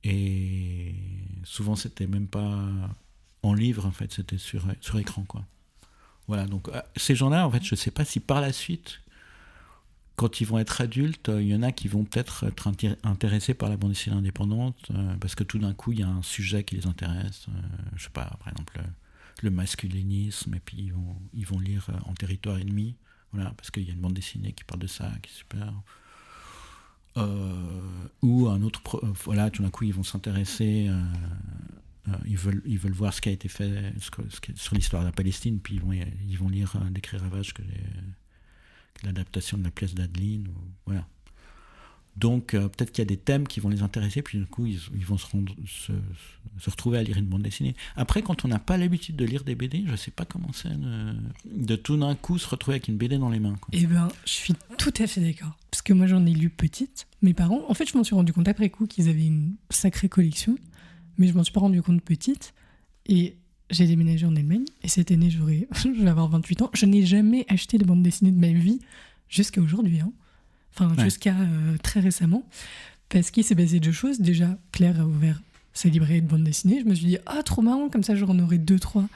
Speaker 2: Et souvent, c'était même pas en livre, en fait, c'était sur écran, quoi. Voilà, donc ces gens-là, en fait, je sais pas si par la suite, quand ils vont être adultes, il y en a qui vont peut-être être intéressés par la bande dessinée indépendante, parce que tout d'un coup, il y a un sujet qui les intéresse. Je sais pas, par exemple, le masculinisme, et puis ils vont lire En territoire ennemi, voilà, parce qu'il y a une bande dessinée qui parle de ça, qui est super. Ou un autre, voilà, tout d'un coup ils vont s'intéresser, ils veulent voir ce qui a été fait sur l'histoire de la Palestine, puis ils vont lire Décret Ravage, l'adaptation de la pièce d'Adeline, voilà. Donc peut-être qu'il y a des thèmes qui vont les intéresser, puis du coup ils vont se retrouver à lire une bande dessinée. Après, quand on n'a pas l'habitude de lire des BD, je sais pas comment c'est de tout d'un coup se retrouver avec une BD dans les mains, quoi.
Speaker 1: Eh ben, je suis tout à fait d'accord. Parce que moi j'en ai lu petite. Mes parents, en fait je m'en suis rendu compte après coup qu'ils avaient une sacrée collection, mais je m'en suis pas rendu compte petite. Et j'ai déménagé en Allemagne, et cette année je vais avoir 28 ans. Je n'ai jamais acheté de bande dessinée de ma vie jusqu'à aujourd'hui, hein. Enfin, jusqu'à très récemment, parce qu'il s'est passé 2 choses. Déjà, Claire a ouvert sa librairie de bande dessinée. Je me suis dit, trop marrant, comme ça j'en aurai 2-3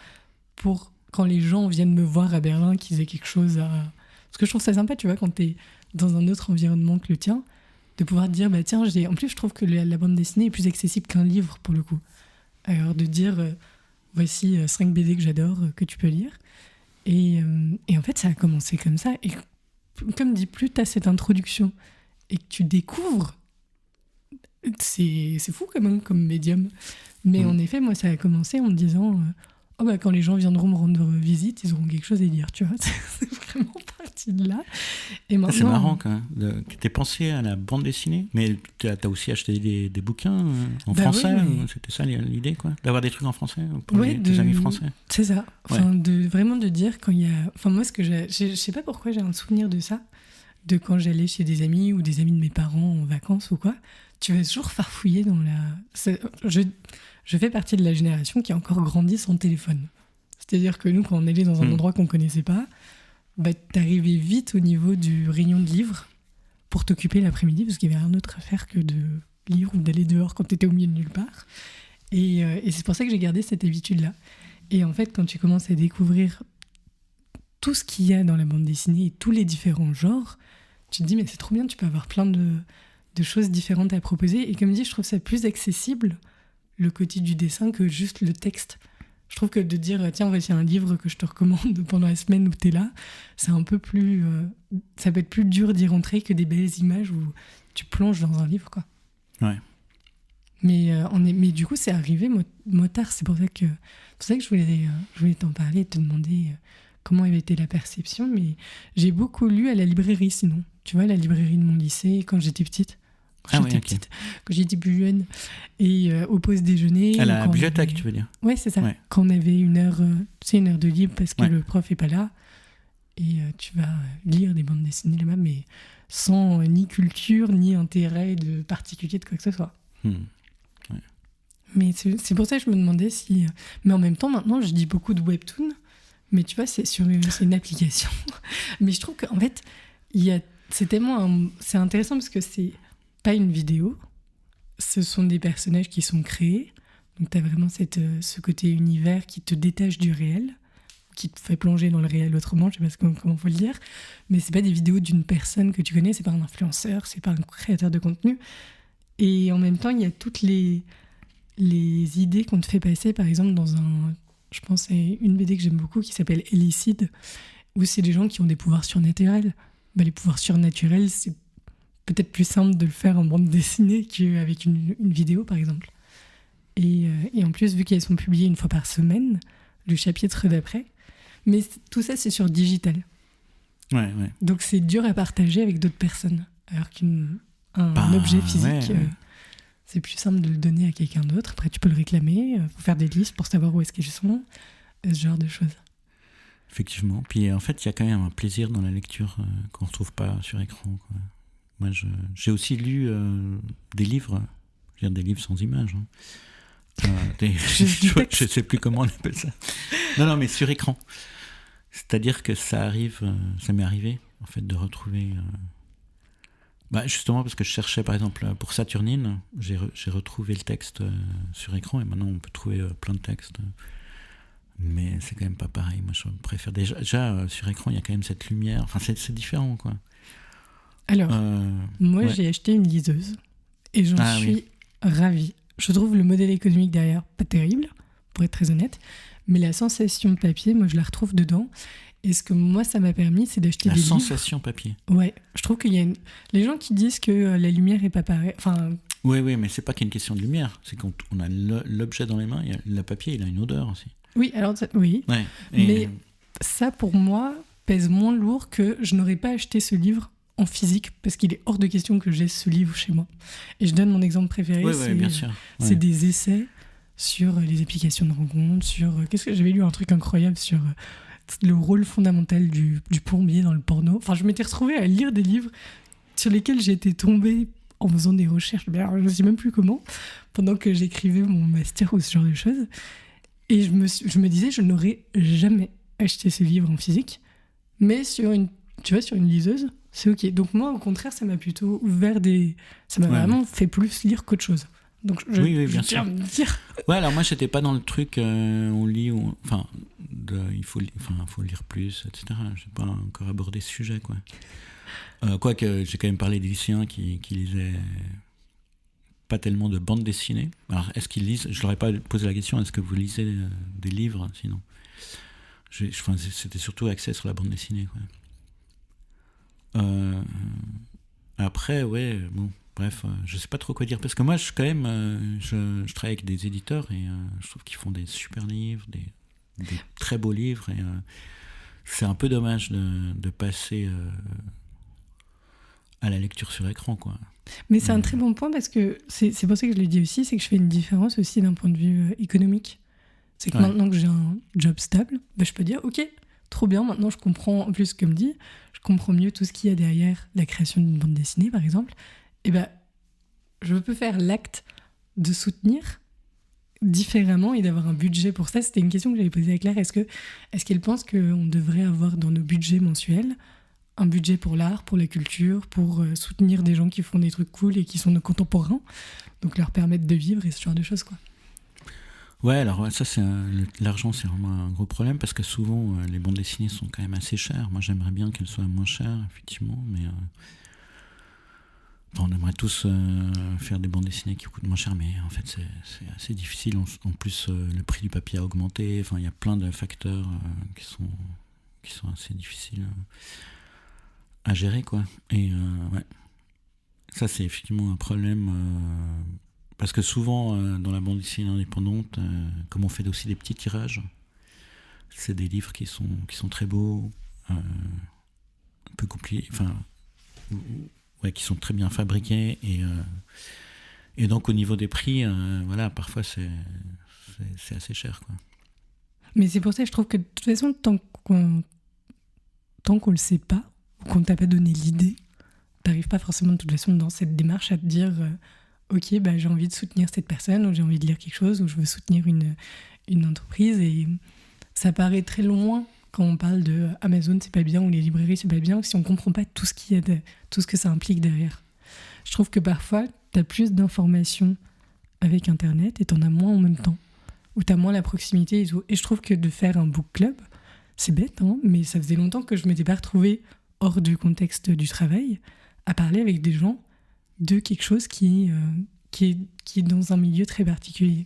Speaker 1: pour quand les gens viennent me voir à Berlin, qu'ils aient quelque chose à... Parce que je trouve ça sympa, tu vois, quand t'es dans un autre environnement que le tien, de pouvoir te dire, bah tiens, en plus je trouve que la bande dessinée est plus accessible qu'un livre, pour le coup. Alors de dire, voici 5 BD que j'adore, que tu peux lire. Et en fait, ça a commencé comme ça. Et comme dit, plus tu as cette introduction et que tu découvres, c'est fou quand même comme médium. Mais en effet, moi, ça a commencé en me disant quand les gens viendront me rendre visite, ils auront quelque chose à dire, tu vois. C'est vraiment parti de là. Et maintenant,
Speaker 2: c'est marrant quand même. Tu t'es pensé à la bande dessinée, mais tu as aussi acheté des bouquins en français. Oui, mais... C'était ça l'idée, quoi, d'avoir des trucs en français pour tes amis français.
Speaker 1: C'est ça. Enfin, vraiment de dire quand il y a... Enfin, moi, je sais pas pourquoi j'ai un souvenir de ça, de quand j'allais chez des amis ou des amis de mes parents en vacances ou quoi. Tu vas toujours farfouiller dans la... Je fais partie de la génération qui a encore grandi sans téléphone. C'est-à-dire que nous, quand on allait dans un endroit qu'on connaissait pas, t'arrivais vite au niveau du rayon de livres pour t'occuper l'après-midi, parce qu'il y avait rien d'autre à faire que de lire ou d'aller dehors quand t'étais au milieu de nulle part. Et c'est pour ça que j'ai gardé cette habitude-là. Et en fait, quand tu commences à découvrir tout ce qu'il y a dans la bande dessinée et tous les différents genres, tu te dis, mais c'est trop bien, tu peux avoir plein de choses différentes à proposer. Et comme dit, je trouve ça plus accessible, le côté du dessin, que juste le texte. Je trouve que de dire, tiens, voici un livre que je te recommande pendant la semaine où t'es là, c'est un peu plus... ça peut être plus dur d'y rentrer que des belles images où tu plonges dans un livre, quoi.
Speaker 2: Ouais.
Speaker 1: Mais du coup, c'est arrivé moi tard. C'est pour ça que je voulais t'en parler et te demander comment avait été la perception. Mais j'ai beaucoup lu à la librairie, sinon. Tu vois, la librairie de mon lycée, quand j'étais petite. Quand j'étais plus jeune, et au pause déjeuner.
Speaker 2: À la bibliothèque, tu veux dire?
Speaker 1: Ouais, c'est ça. Ouais. Quand on avait une heure de libre parce que le prof est pas là, et tu vas lire des bandes dessinées là-bas, mais sans ni culture, ni intérêt de particulier de quoi que ce soit.
Speaker 2: Ouais.
Speaker 1: Mais c'est pour ça que je me demandais si... Mais en même temps, maintenant, je dis beaucoup de webtoon, mais tu vois, c'est une application. Mais je trouve qu'en fait, c'est intéressant parce que c'est pas une vidéo, ce sont des personnages qui sont créés, donc tu as vraiment ce côté univers qui te détache du réel, qui te fait plonger dans le réel autrement, je sais pas comment faut le dire, mais c'est pas des vidéos d'une personne que tu connais, c'est pas un influenceur, c'est pas un créateur de contenu, et en même temps il y a toutes les idées qu'on te fait passer, par exemple je pense c'est une BD que j'aime beaucoup qui s'appelle Hélicide, où c'est des gens qui ont des pouvoirs surnaturels. Les pouvoirs surnaturels, c'est peut-être plus simple de le faire en bande dessinée qu'avec une vidéo, par exemple. Et en plus, vu qu'elles sont publiées une fois par semaine, le chapitre d'après, mais tout ça, c'est sur digital.
Speaker 2: Ouais.
Speaker 1: Donc, c'est dur à partager avec d'autres personnes. Alors qu'un objet physique, c'est plus simple de le donner à quelqu'un d'autre. Après, tu peux le réclamer, faut faire des listes pour savoir où est-ce qu'ils sont, ce genre de choses.
Speaker 2: Effectivement. Puis, en fait, il y a quand même un plaisir dans la lecture qu'on ne retrouve pas sur écran, quoi. Moi, j'ai aussi lu des livres, je veux dire des livres sans images. Je ne sais plus comment on appelle ça. Non, mais sur écran. C'est-à-dire que ça m'est arrivé, en fait, de retrouver... justement, parce que je cherchais, par exemple, pour Saturnine, j'ai retrouvé le texte sur écran, et maintenant, on peut trouver plein de textes. Mais c'est quand même pas pareil. Moi, je préfère déjà sur écran, il y a quand même cette lumière. Enfin, c'est différent, quoi.
Speaker 1: Alors, moi, j'ai acheté une liseuse et j'en suis ravie. Je trouve le modèle économique derrière pas terrible, pour être très honnête, mais la sensation papier, moi, je la retrouve dedans. Et ce que moi, ça m'a permis, c'est d'acheter des livres.
Speaker 2: La sensation papier. Ouais,
Speaker 1: je trouve qu'il y a les gens qui disent que la lumière est pas pareille. Enfin...
Speaker 2: Oui, mais c'est pas qu'il y a une question de lumière. C'est quand on a l'objet dans les mains, le papier, il a une odeur aussi.
Speaker 1: Oui, alors oui. Mais ça, pour moi, pèse moins lourd que je n'aurais pas acheté ce livre en physique, parce qu'il est hors de question que j'ai ce livre chez moi. Et je donne mon exemple préféré,
Speaker 2: bien sûr.
Speaker 1: C'est des essais sur les applications de rencontres, sur... Qu'est-ce que j'avais lu un truc incroyable sur le rôle fondamental du plombier dans le porno. Enfin, je m'étais retrouvée à lire des livres sur lesquels j'ai été tombée en faisant des recherches, alors, je ne sais même plus comment, pendant que j'écrivais mon master ou ce genre de choses. Et je me disais, je n'aurais jamais acheté ce livre en physique, mais sur une liseuse, c'est ok. Donc moi, au contraire, ça m'a plutôt ouvert ça m'a vraiment fait plus lire qu'autre chose. Donc
Speaker 2: oui, bien sûr.
Speaker 1: Dire.
Speaker 2: Ouais, alors moi, j'étais pas dans le truc, on lit, il faut lire plus, etc. J'ai pas encore abordé ce sujet, quoi. Quoique, j'ai quand même parlé des lycéens qui lisaient pas tellement de bandes dessinées. Alors, est-ce qu'ils lisent ? Je leur ai pas posé la question, est-ce que vous lisez des livres, sinon ? C'était surtout axé sur la bande dessinée, quoi. Après, bref, je sais pas trop quoi dire, parce que moi, je travaille avec des éditeurs, et je trouve qu'ils font des super livres, des très beaux livres, et c'est un peu dommage de passer à la lecture sur écran, quoi.
Speaker 1: Mais c'est un très bon point, parce que c'est pour ça que je le dis aussi, c'est que je fais une différence aussi d'un point de vue économique. C'est que maintenant que j'ai un job stable, je peux dire, ok, trop bien, maintenant je comprends, en plus comme dit, je comprends mieux tout ce qu'il y a derrière la création d'une bande dessinée, par exemple, et je peux faire l'acte de soutenir différemment et d'avoir un budget pour ça. C'était une question que j'avais posée à Claire, est-ce qu'elle pense qu'on devrait avoir dans nos budgets mensuels un budget pour l'art, pour la culture, pour soutenir des gens qui font des trucs cool et qui sont nos contemporains, donc leur permettre de vivre et ce genre de choses, quoi.
Speaker 2: Ouais, alors ça, l'argent, c'est vraiment un gros problème, parce que souvent, les bandes dessinées sont quand même assez chères. Moi, j'aimerais bien qu'elles soient moins chères, effectivement, mais on aimerait tous faire des bandes dessinées qui coûtent moins cher, mais en fait, c'est assez difficile. En plus, le prix du papier a augmenté. Enfin, il y a plein de facteurs qui sont assez difficiles à gérer, quoi. Et ça, c'est effectivement un problème... Parce que souvent, dans la bande dessinée indépendante, comme on fait aussi des petits tirages, c'est des livres qui sont très beaux, un peu compliqués, qui sont très bien fabriqués, et donc au niveau des prix, parfois c'est assez cher, quoi.
Speaker 1: Mais c'est pour ça que je trouve que de toute façon, tant qu'on le sait pas, ou qu'on ne t'a pas donné l'idée, t'arrives pas forcément de toute façon dans cette démarche à te dire... ok, j'ai envie de soutenir cette personne, ou j'ai envie de lire quelque chose, ou je veux soutenir une entreprise, et ça paraît très loin quand on parle de Amazon, c'est pas bien, ou les librairies, c'est pas bien, si on comprend pas tout ce qu'il y a tout ce que ça implique derrière. Je trouve que parfois, t'as plus d'informations avec Internet, et t'en as moins en même temps, ou t'as moins la proximité, et je trouve que de faire un book club, c'est bête, hein, mais ça faisait longtemps que je m'étais pas retrouvée hors du contexte du travail, à parler avec des gens de quelque chose qui est dans un milieu très particulier.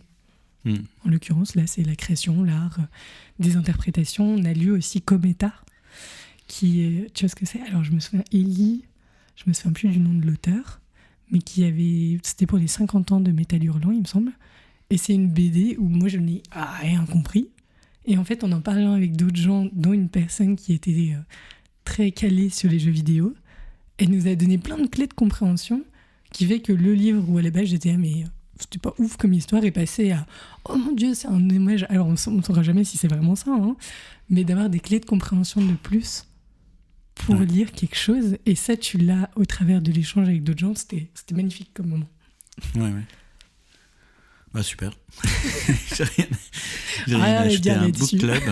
Speaker 1: En l'occurrence, là, c'est la création, l'art, des interprétations. On a lu aussi Cometa, qui est... Tu vois ce que c'est ? Alors, je me souviens, Ellie, je me souviens plus du nom de l'auteur, mais c'était pour les 50 ans de Métal Hurlant, il me semble. Et c'est une BD où moi, je n'ai rien compris. Et en fait, en parlant avec d'autres gens, dont une personne qui était très calée sur les jeux vidéo, elle nous a donné plein de clés de compréhension qui fait que le livre où à la base j'étais mais c'était pas ouf comme histoire est passé à oh mon dieu c'est un image, alors on ne saura jamais si c'est vraiment ça, hein, mais d'avoir des clés de compréhension de plus pour lire quelque chose, et ça tu l'as au travers de l'échange avec d'autres gens, c'était magnifique comme moment.
Speaker 2: Ouais. Bah super. j'ai rien acheté un book club.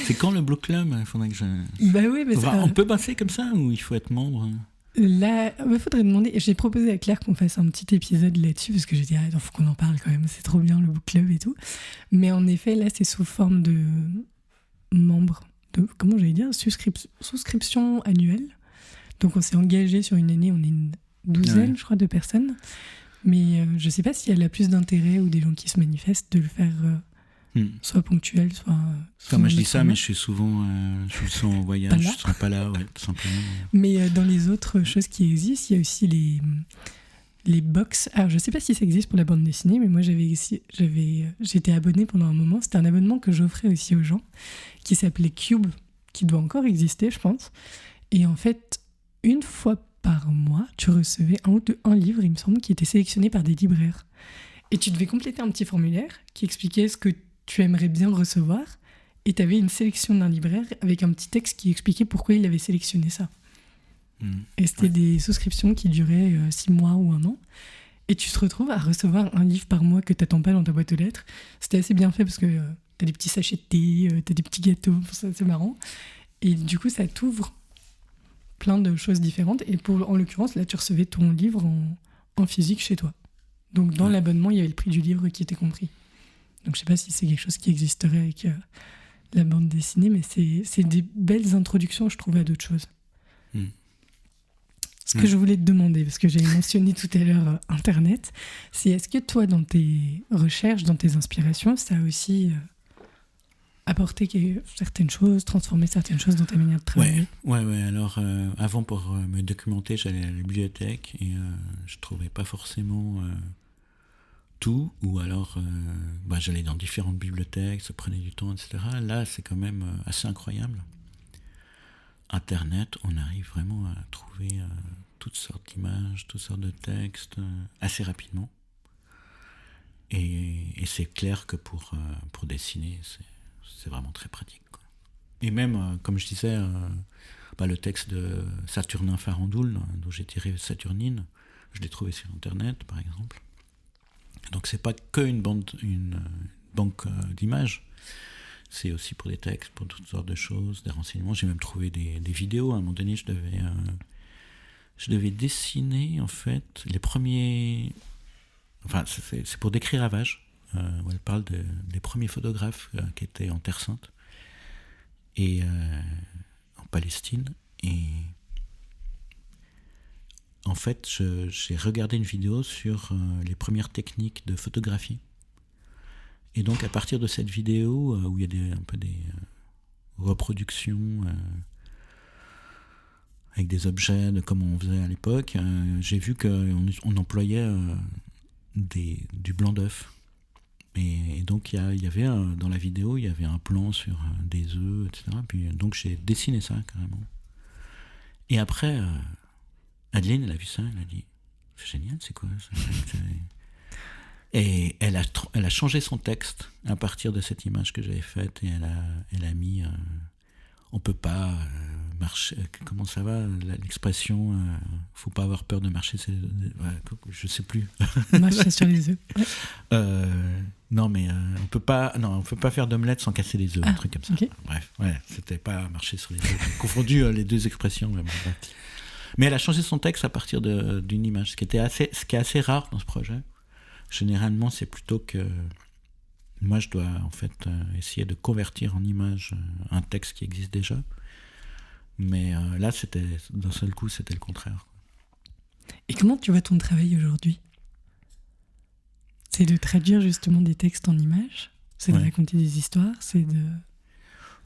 Speaker 2: C'est quand le book club ? Il faudrait que on peut passer comme ça ou il faut être membre ?
Speaker 1: Là, il faudrait demander. J'ai proposé à Claire qu'on fasse un petit épisode là-dessus, parce que j'ai dit, il faut qu'on en parle quand même, c'est trop bien le book club et tout. Mais en effet, là, c'est sous forme de membre, comment j'allais dire, souscription annuelle. Donc on s'est engagé sur une année, on est une douzaine, je crois, de personnes. Mais je ne sais pas si elle a plus d'intérêt ou des gens qui se manifestent de le faire soit ponctuel, soit...
Speaker 2: moi je dis ça, mais je suis souvent en voyage, je ne serai pas là, tout simplement.
Speaker 1: Mais dans les autres choses qui existent, il y a aussi les box. Alors je ne sais pas si ça existe pour la bande dessinée, mais moi j'étais abonnée pendant un moment. C'était un abonnement que j'offrais aussi aux gens, qui s'appelait Cube, qui doit encore exister, je pense. Et en fait, une fois par mois, tu recevais un livre, il me semble, qui était sélectionné par des libraires. Et tu devais compléter un petit formulaire qui expliquait ce que tu aimerais bien recevoir. Et tu avais une sélection d'un libraire avec un petit texte qui expliquait pourquoi il avait sélectionné ça. Et c'était des souscriptions qui duraient 6 mois ou 1 an. Et tu te retrouves à recevoir un livre par mois que tu n'attends pas dans ta boîte aux lettres. C'était assez bien fait parce que tu as des petits sachets de thé, tu as des petits gâteaux, c'est marrant. Et du coup, ça t'ouvre plein de choses différentes. Et en l'occurrence, là, tu recevais ton livre en physique chez toi. Donc, dans l'abonnement, il y avait le prix du livre qui était compris. Donc, je ne sais pas si c'est quelque chose qui existerait avec la bande dessinée, mais c'est des belles introductions, je trouve, à d'autres choses. Ce que je voulais te demander, parce que j'avais mentionné tout à l'heure Internet, c'est est-ce que toi, dans tes recherches, dans tes inspirations, ça a aussi apporté certaines choses, transformé certaines choses dans ta manière de travailler?
Speaker 2: Ouais. Alors, avant, pour me documenter, j'allais à la bibliothèque et je trouvais pas forcément tout, ou alors j'allais dans différentes bibliothèques, ça prenait du temps, etc. Là, c'est quand même assez incroyable. Internet, on arrive vraiment à trouver toutes sortes d'images, toutes sortes de textes assez rapidement. Et c'est clair que pour dessiner, c'est vraiment très pratique, quoi. Et même, comme je disais, le texte de Saturnin Farandoul, dont j'ai tiré Saturnine, je l'ai trouvé sur Internet, par exemple. Donc c'est pas que une banque d'images. C'est aussi pour des textes, pour toutes sortes de choses, des renseignements. J'ai même trouvé des vidéos. À un moment donné, je devais dessiner, en fait, les premiers... Enfin, c'est pour décrire Ravage, où elle parle des premiers photographes qui étaient en Terre Sainte et en Palestine. Et en fait, j'ai regardé une vidéo sur les premières techniques de photographie. Et donc, à partir de cette vidéo, où il y a un peu des reproductions avec des objets de comme on faisait à l'époque, j'ai vu qu'on employait du blanc d'œuf. Et donc, il y avait dans la vidéo, il y avait un plan sur des œufs, etc. Puis, donc, j'ai dessiné ça, carrément. Et après, Adeline, elle a vu ça, elle a dit « C'est génial, c'est quoi ça ?» Et elle a changé son texte à partir de cette image que j'avais faite, et elle a mis on peut pas marcher, comment ça va l'expression, faut pas avoir peur de marcher, je sais plus.
Speaker 1: Marcher sur les œufs.
Speaker 2: Non, mais on peut pas faire d'omelette sans casser les œufs, un truc comme ça. Okay. Bref, c'était pas marcher sur les œufs. J'ai confondu les deux expressions. Mais elle a changé son texte à partir d'une image, ce qui est assez rare dans ce projet. Généralement, c'est plutôt que moi, je dois en fait essayer de convertir en image un texte qui existe déjà. Mais là, d'un seul coup, c'était le contraire.
Speaker 1: Et comment tu vois ton travail aujourd'hui ? C'est de traduire justement des textes en images ? C'est de raconter des histoires ? C'est de...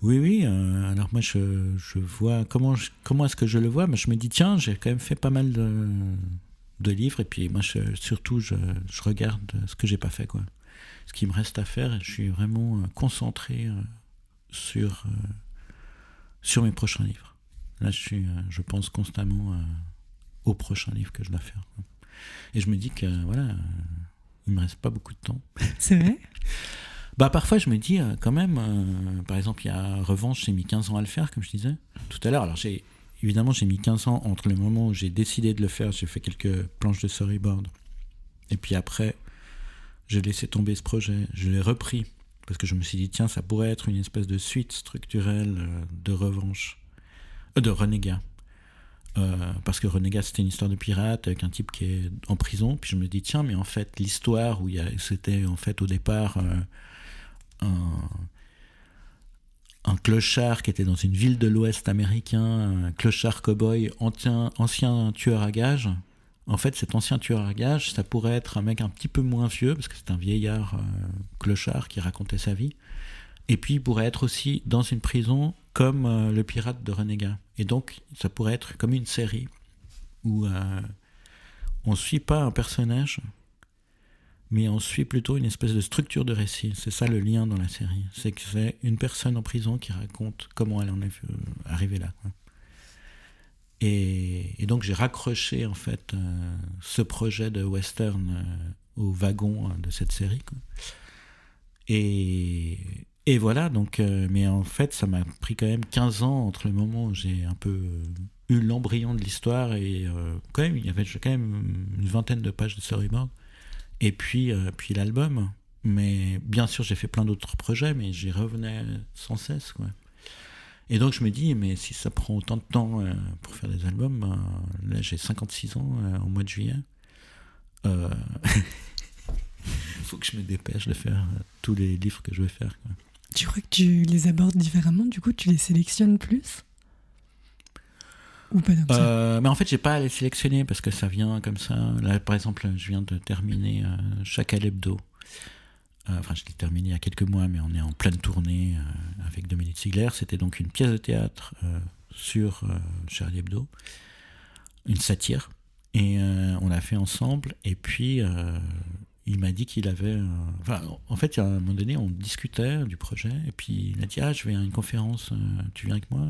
Speaker 2: Oui. Alors moi, je vois comment est-ce que je le vois. Mais je me dis, tiens, j'ai quand même fait pas mal de livres, et puis moi surtout je regarde ce que j'ai pas fait, quoi, ce qui me reste à faire, et je suis vraiment concentré sur mes prochains livres. Là je pense constamment au prochain livre que je dois faire, quoi. Et je me dis que il me reste pas beaucoup de temps.
Speaker 1: C'est vrai.
Speaker 2: Parfois je me dis quand même, par exemple il y a Revanche, j'ai mis 15 ans à le faire, comme je disais tout à l'heure. Alors évidemment, j'ai mis 15 ans entre le moment où j'ai décidé de le faire, j'ai fait quelques planches de storyboard. Et puis après, j'ai laissé tomber ce projet. Je l'ai repris parce que je me suis dit, tiens, ça pourrait être une espèce de suite structurelle de Revanche, de Renégat. Parce que Renégat, c'était une histoire de pirate avec un type qui est en prison. Puis je me dis, tiens, mais en fait, l'histoire où c'était en fait au départ un clochard qui était dans une ville de l'Ouest américain, un clochard cow-boy, ancien tueur à gages. En fait, cet ancien tueur à gages, ça pourrait être un mec un petit peu moins vieux, parce que c'est un vieillard clochard qui racontait sa vie. Et puis, il pourrait être aussi dans une prison comme le pirate de Renégat. Et donc, ça pourrait être comme une série où on ne suit pas un personnage, mais on suit plutôt une espèce de structure de récit. C'est ça le lien dans la série. C'est que c'est une personne en prison qui raconte comment elle en est arrivée là, quoi. Et donc j'ai raccroché en fait ce projet de western au wagon de cette série, quoi. Et voilà, donc, mais en fait ça m'a pris quand même 15 ans entre le moment où j'ai un peu eu l'embryon de l'histoire et quand même il y avait quand même une vingtaine de pages de storyboard et puis l'album. Mais bien sûr j'ai fait plein d'autres projets, mais j'y revenais sans cesse, quoi. Et donc je me dis, mais si ça prend autant de temps pour faire des albums, là j'ai 56 ans au mois de juillet, il faut que je me dépêche de faire tous les livres que je veux faire, quoi.
Speaker 1: Tu crois que tu les abordes différemment, du coup tu les sélectionnes plus? Ou pas comme ça?
Speaker 2: Mais en fait j'ai pas à les sélectionner parce que ça vient comme ça. Là par exemple je viens de terminer Chacal Hebdo. Enfin, je l'ai terminé il y a quelques mois, mais on est en pleine tournée avec Dominique Ziegler. C'était donc une pièce de théâtre sur Charlie Hebdo, une satire, et on l'a fait ensemble. Et puis, il m'a dit qu'il avait... en fait, à un moment donné, on discutait du projet, et puis il a dit « Ah, je vais à une conférence, tu viens avec moi ?»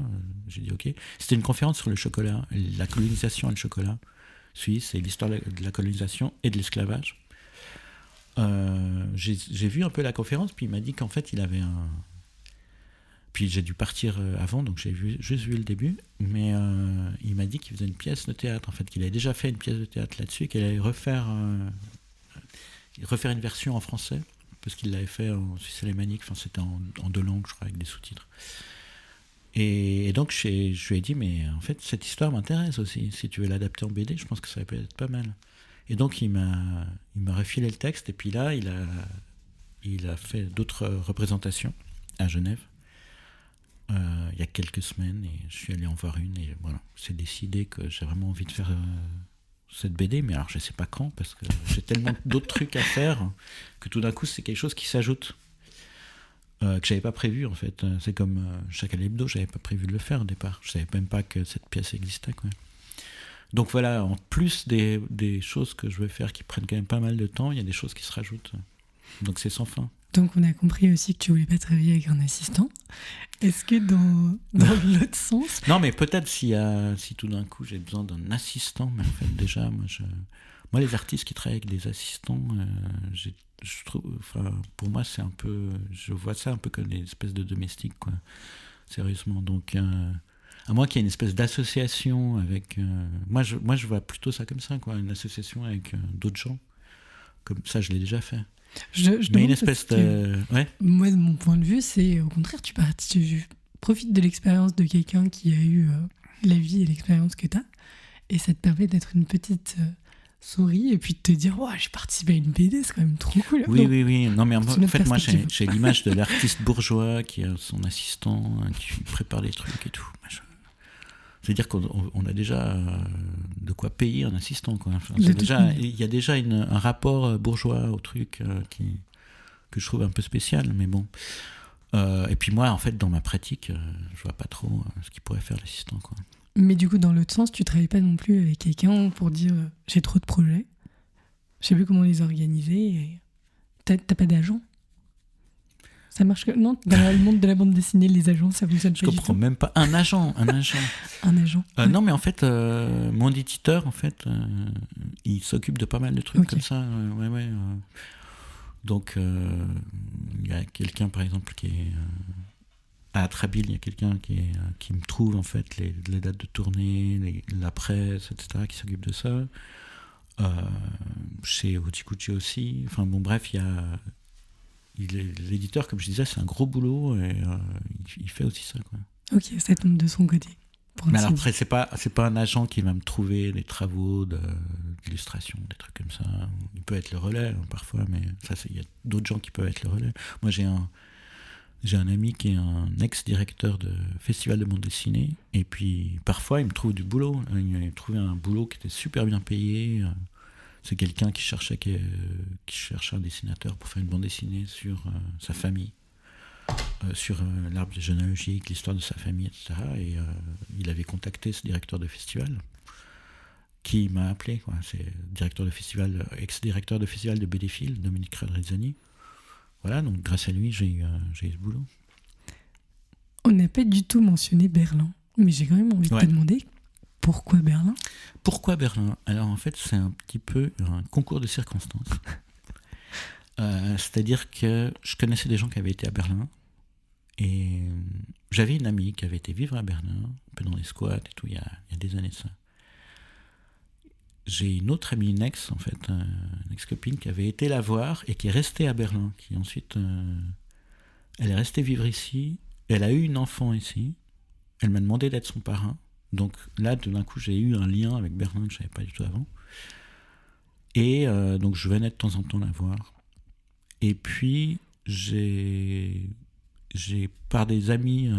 Speaker 2: J'ai dit « Ok ». C'était une conférence sur le chocolat, la colonisation et le chocolat suisse, et l'histoire de la colonisation et de l'esclavage. J'ai vu un peu la conférence, puis il m'a dit qu'en fait il avait un... Puis j'ai dû partir avant, donc j'ai juste vu le début, mais il m'a dit qu'il faisait une pièce de théâtre, en fait, qu'il avait déjà fait une pièce de théâtre là-dessus, et qu'il allait refaire une version en français, parce qu'il l'avait fait en suisse alémanique, enfin c'était en 2 langues, je crois, avec des sous-titres. Et donc je lui ai dit, mais en fait cette histoire m'intéresse aussi, si tu veux l'adapter en BD, je pense que ça peut être pas mal. Et donc il m'a refilé le texte, et puis là il a fait d'autres représentations à Genève il y a quelques semaines, et je suis allé en voir une, et voilà, c'est décidé que j'ai vraiment envie de faire cette BD, mais alors je sais pas quand, parce que j'ai tellement d'autres trucs à faire que tout d'un coup c'est quelque chose qui s'ajoute, que j'avais pas prévu en fait. C'est comme Chacal Hebdo, j'avais pas prévu de le faire au départ, je savais même pas que cette pièce existait, quoi. Donc voilà, en plus des choses que je veux faire qui prennent quand même pas mal de temps, il y a des choses qui se rajoutent. Donc c'est sans fin.
Speaker 1: Donc on a compris aussi que tu voulais pas travailler avec un assistant. Est-ce que dans l'autre sens...
Speaker 2: Non, mais peut-être si tout d'un coup j'ai besoin d'un assistant, mais en fait déjà, moi les artistes qui travaillent avec des assistants, je trouve, enfin, pour moi c'est un peu, je vois ça un peu comme des espèces de domestiques, quoi. Sérieusement, donc... à moins qu'il y ait une espèce d'association avec... moi, je vois plutôt ça comme ça, quoi, une association avec d'autres gens. Comme ça, je l'ai déjà fait. Mais une espèce de... Ouais.
Speaker 1: Moi, de mon point de vue, c'est au contraire, tu profites de l'expérience de quelqu'un qui a eu la vie et l'expérience que tu as, et ça te permet d'être une petite souris, et puis de te dire, oh, j'ai participé à une BD, c'est quand même trop cool.
Speaker 2: Oui. Non, mais en fait, moi, j'ai l'image de l'artiste bourgeois qui a son assistant, qui prépare les trucs et tout. C'est-à-dire qu'on a déjà de quoi payer un assistant, quoi. Enfin, il y a déjà un rapport bourgeois au truc que je trouve un peu spécial, mais bon. Et puis moi, en fait, dans ma pratique, je vois pas trop ce qu'il pourrait faire l'assistant, quoi.
Speaker 1: Mais du coup, dans l'autre sens, tu travailles pas non plus avec quelqu'un pour dire j'ai trop de projets, je sais plus comment les organiser, et t'as pas d'agent? Ça marche que... Non, dans le monde de la bande dessinée, les agents, ça fonctionne pas.
Speaker 2: Je comprends même pas. Un agent.
Speaker 1: Un agent. Ouais.
Speaker 2: Non, mais en fait, mon éditeur, en fait, il s'occupe de pas mal de trucs comme ça. Donc, il y a quelqu'un, par exemple, qui est à Atrabile, il y a quelqu'un qui me trouve en fait les dates de tournée, la presse, etc., qui s'occupe de ça. Chez Houti-Couti aussi. Enfin bon, bref, l'éditeur, comme je disais, c'est un gros boulot, et il fait aussi ça, quoi.
Speaker 1: Ok, ça tombe de son côté.
Speaker 2: Mais alors après, c'est pas un agent qui va me trouver des travaux d'illustration, des trucs comme ça. Il peut être le relais, parfois, mais ça, il y a d'autres gens qui peuvent être le relais. Moi, j'ai un ami qui est un ex-directeur de festival de bande dessinée, et puis parfois il me trouve du boulot. Il m'a trouvé un boulot qui était super bien payé. C'est quelqu'un qui cherchait un dessinateur pour faire une bande dessinée sur sa famille, sur l'arbre généalogique, l'histoire de sa famille, etc. Et il avait contacté ce directeur de festival qui m'a appelé, quoi. C'est directeur de festival, ex-directeur de festival de BDFil, Dominique Radrizzani. Voilà, donc grâce à lui, j'ai eu ce boulot.
Speaker 1: On n'a pas du tout mentionné Berlin, mais j'ai quand même envie de te demander Pourquoi Berlin ?
Speaker 2: Pourquoi Berlin ? Alors en fait, c'est un petit peu un concours de circonstances. C'est-à-dire que je connaissais des gens qui avaient été à Berlin, et j'avais une amie qui avait été vivre à Berlin, un peu dans les squats et tout, il y a des années de ça. J'ai une autre amie, une ex en fait, une ex-copine qui avait été la voir et qui est restée à Berlin, qui ensuite, elle est restée vivre ici, elle a eu une enfant ici, elle m'a demandé d'être son parrain, donc là tout d'un coup j'ai eu un lien avec Berlin que je ne savais pas du tout avant, et donc je venais de temps en temps la voir, et puis j'ai par des amis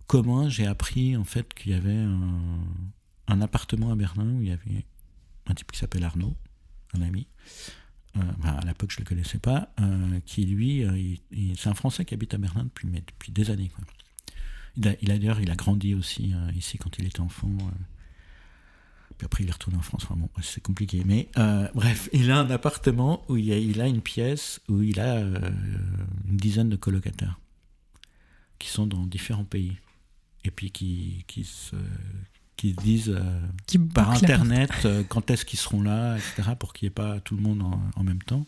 Speaker 2: communs, j'ai appris en fait qu'il y avait un appartement à Berlin où il y avait un type qui s'appelle Arnaud, un ami. À l'époque, je ne le connaissais pas, qui lui, c'est un Français qui habite à Berlin depuis des années, quoi. D'ailleurs, il a grandi aussi ici quand il était enfant. Puis après, il est retourné en France. Enfin, bon, c'est compliqué. Mais bref, il a un appartement où il a une pièce où il a une dizaine de colocataires qui sont dans différents pays. Et puis qui disent par internet quand est-ce qu'ils seront là, etc., pour qu'il n'y ait pas tout le monde en même temps.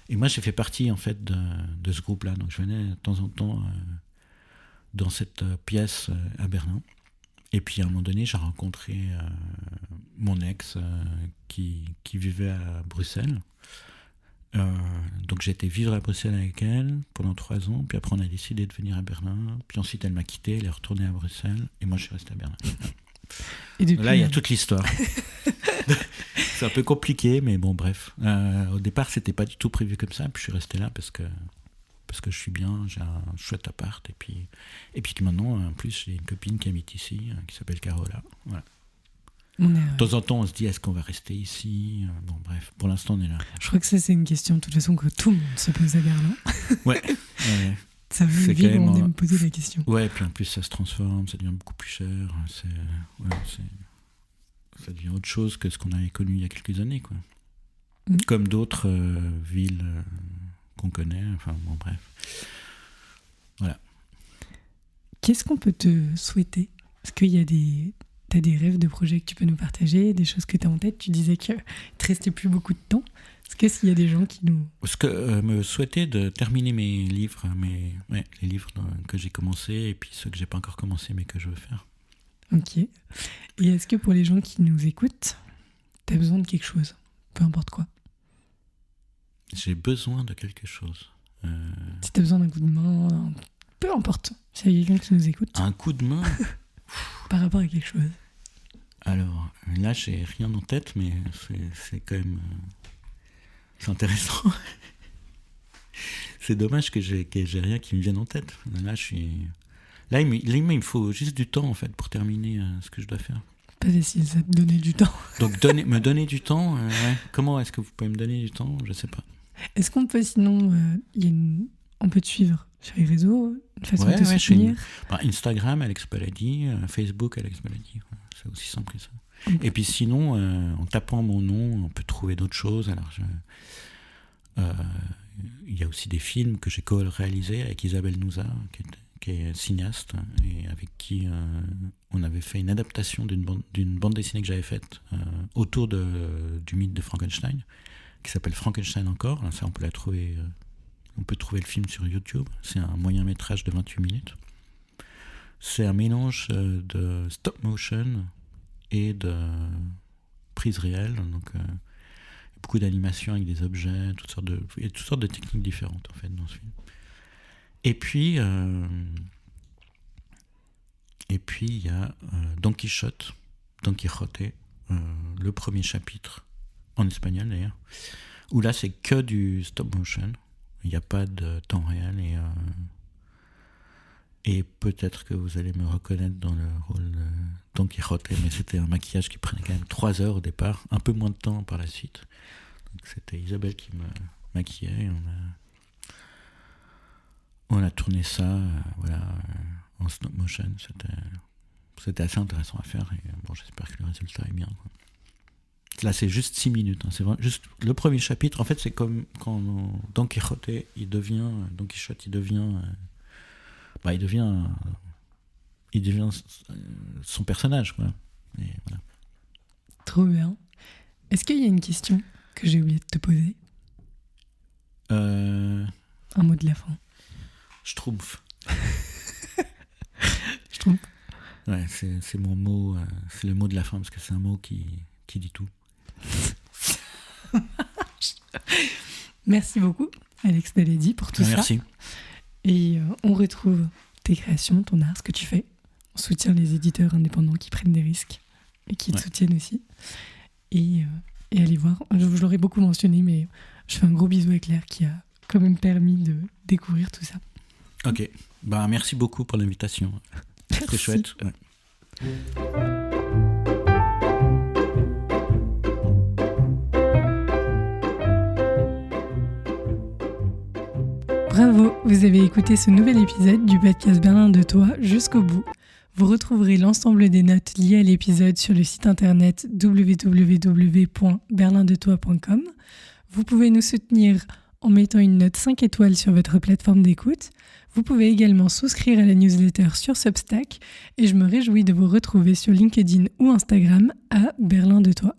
Speaker 2: Et moi, j'ai fait partie en fait de ce groupe-là. Donc, je venais de temps en temps dans cette pièce à Berlin. Et puis, à un moment donné, j'ai rencontré mon ex qui vivait à Bruxelles. Donc, j'ai été vivre à Bruxelles avec elle pendant 3 ans. Puis après, on a décidé de venir à Berlin. Puis ensuite, elle m'a quitté, elle est retournée à Bruxelles. Et moi, je suis resté à Berlin. Et depuis, là, il y a toute l'histoire. C'est un peu compliqué, mais bon, bref. Au départ, c'était pas du tout prévu comme ça. Puis je suis resté là parce que je suis bien, j'ai un chouette appart. Et puis que maintenant, en plus, j'ai une copine qui habite ici, qui s'appelle Carola. Voilà. De temps en temps, on se dit, est-ce qu'on va rester ici ? Bon, bref, pour l'instant, on est là.
Speaker 1: Je crois que ça, c'est une question, de toute façon, que tout le monde se pose à Berlin.
Speaker 2: Ouais.
Speaker 1: Ça veut dire qu'on aime poser la question.
Speaker 2: Ouais, puis en plus, ça se transforme, ça devient beaucoup plus cher. Ça devient autre chose que ce qu'on avait connu il y a quelques années, quoi. Comme d'autres villes qu'on connaît. Enfin, bon, bref. Voilà.
Speaker 1: Qu'est-ce qu'on peut te souhaiter ? Est-ce qu'il y a t'as des rêves de projets que tu peux nous partager, des choses que tu as en tête ? Tu disais qu'il ne te restait plus beaucoup de temps. Est-ce qu'il y a des gens qui nous...
Speaker 2: Est-ce que me souhaiter de terminer mes livres, les livres que j'ai commencés et puis ceux que j'ai pas encore commencés mais que je veux faire.
Speaker 1: Ok. Et est-ce que pour les gens qui nous écoutent, tu as besoin de quelque chose ? Peu importe quoi.
Speaker 2: J'ai besoin de quelque chose.
Speaker 1: Si tu as besoin d'un coup de main, peu importe. S'il y a quelqu'un qui nous écoute.
Speaker 2: Un coup de main
Speaker 1: par rapport à quelque chose.
Speaker 2: Alors, là, j'ai rien en tête, mais c'est quand même... c'est intéressant. C'est dommage que j'ai rien qui me vienne en tête. Là, il me faut juste du temps, en fait, pour terminer ce que je dois faire.
Speaker 1: Pas facile, ça, te donner du temps.
Speaker 2: Donc, me donner du temps, ouais. Comment est-ce que vous pouvez me donner du temps ? Je sais pas.
Speaker 1: Est-ce qu'on peut, sinon, on peut te suivre sur les réseaux, une façon de te soutenir ?
Speaker 2: Instagram, Alex Palladie, Facebook, Alex Palladie. C'est aussi simple que ça. Okay. Et puis sinon, en tapant mon nom, on peut trouver d'autres choses. Alors, il y a aussi des films que j'ai co-réalisés avec Isabelle Nouza, qui est cinéaste, et avec qui on avait fait une adaptation d'une bande dessinée que j'avais faite autour du mythe de Frankenstein, qui s'appelle Frankenstein encore. Ça, on peut la trouver... on peut trouver le film sur YouTube. C'est un moyen métrage de 28 minutes. C'est un mélange de stop motion et de prise réelle. Donc, beaucoup d'animation avec des objets, toutes sortes de techniques différentes en fait dans ce film. Et puis il y a Don Quichotte, le premier chapitre en espagnol d'ailleurs, où là c'est que du stop motion. Il n'y a pas de temps réel et peut-être que vous allez me reconnaître dans le rôle de Don Quichotte, mais c'était un maquillage qui prenait quand même 3 heures au départ, un peu moins de temps par la suite. Donc c'était Isabelle qui me maquillait. On a tourné ça en stop motion. C'était assez intéressant à faire et bon, j'espère que le résultat est bien, quoi. Là, c'est juste 6 minutes. C'est vraiment juste le premier chapitre. En fait, c'est comme quand Don Quichotte, il devient il devient son personnage, quoi. Et voilà.
Speaker 1: Trop bien. Est-ce qu'il y a une question que j'ai oublié de te poser? Un mot de la fin.
Speaker 2: Schtroumpf.
Speaker 1: Schtroumpf.
Speaker 2: Ouais, c'est mon mot, c'est le mot de la fin parce que c'est un mot qui dit tout.
Speaker 1: Merci beaucoup, Alex Daledi, pour tout ça.
Speaker 2: Merci.
Speaker 1: Et on retrouve tes créations, ton art, ce que tu fais. On soutient les éditeurs indépendants qui prennent des risques et qui te soutiennent aussi. Et allez voir. Je l'aurais beaucoup mentionné, mais je fais un gros bisou à Claire qui a quand même permis de découvrir tout ça.
Speaker 2: Ok. Bah, merci beaucoup pour l'invitation. C'était chouette. Ouais.
Speaker 1: Bravo, vous avez écouté ce nouvel épisode du podcast Berlin de Toi jusqu'au bout. Vous retrouverez l'ensemble des notes liées à l'épisode sur le site internet www.berlindetoi.com. Vous pouvez nous soutenir en mettant une note 5 étoiles sur votre plateforme d'écoute. Vous pouvez également souscrire à la newsletter sur Substack et je me réjouis de vous retrouver sur LinkedIn ou Instagram à Berlin de Toi.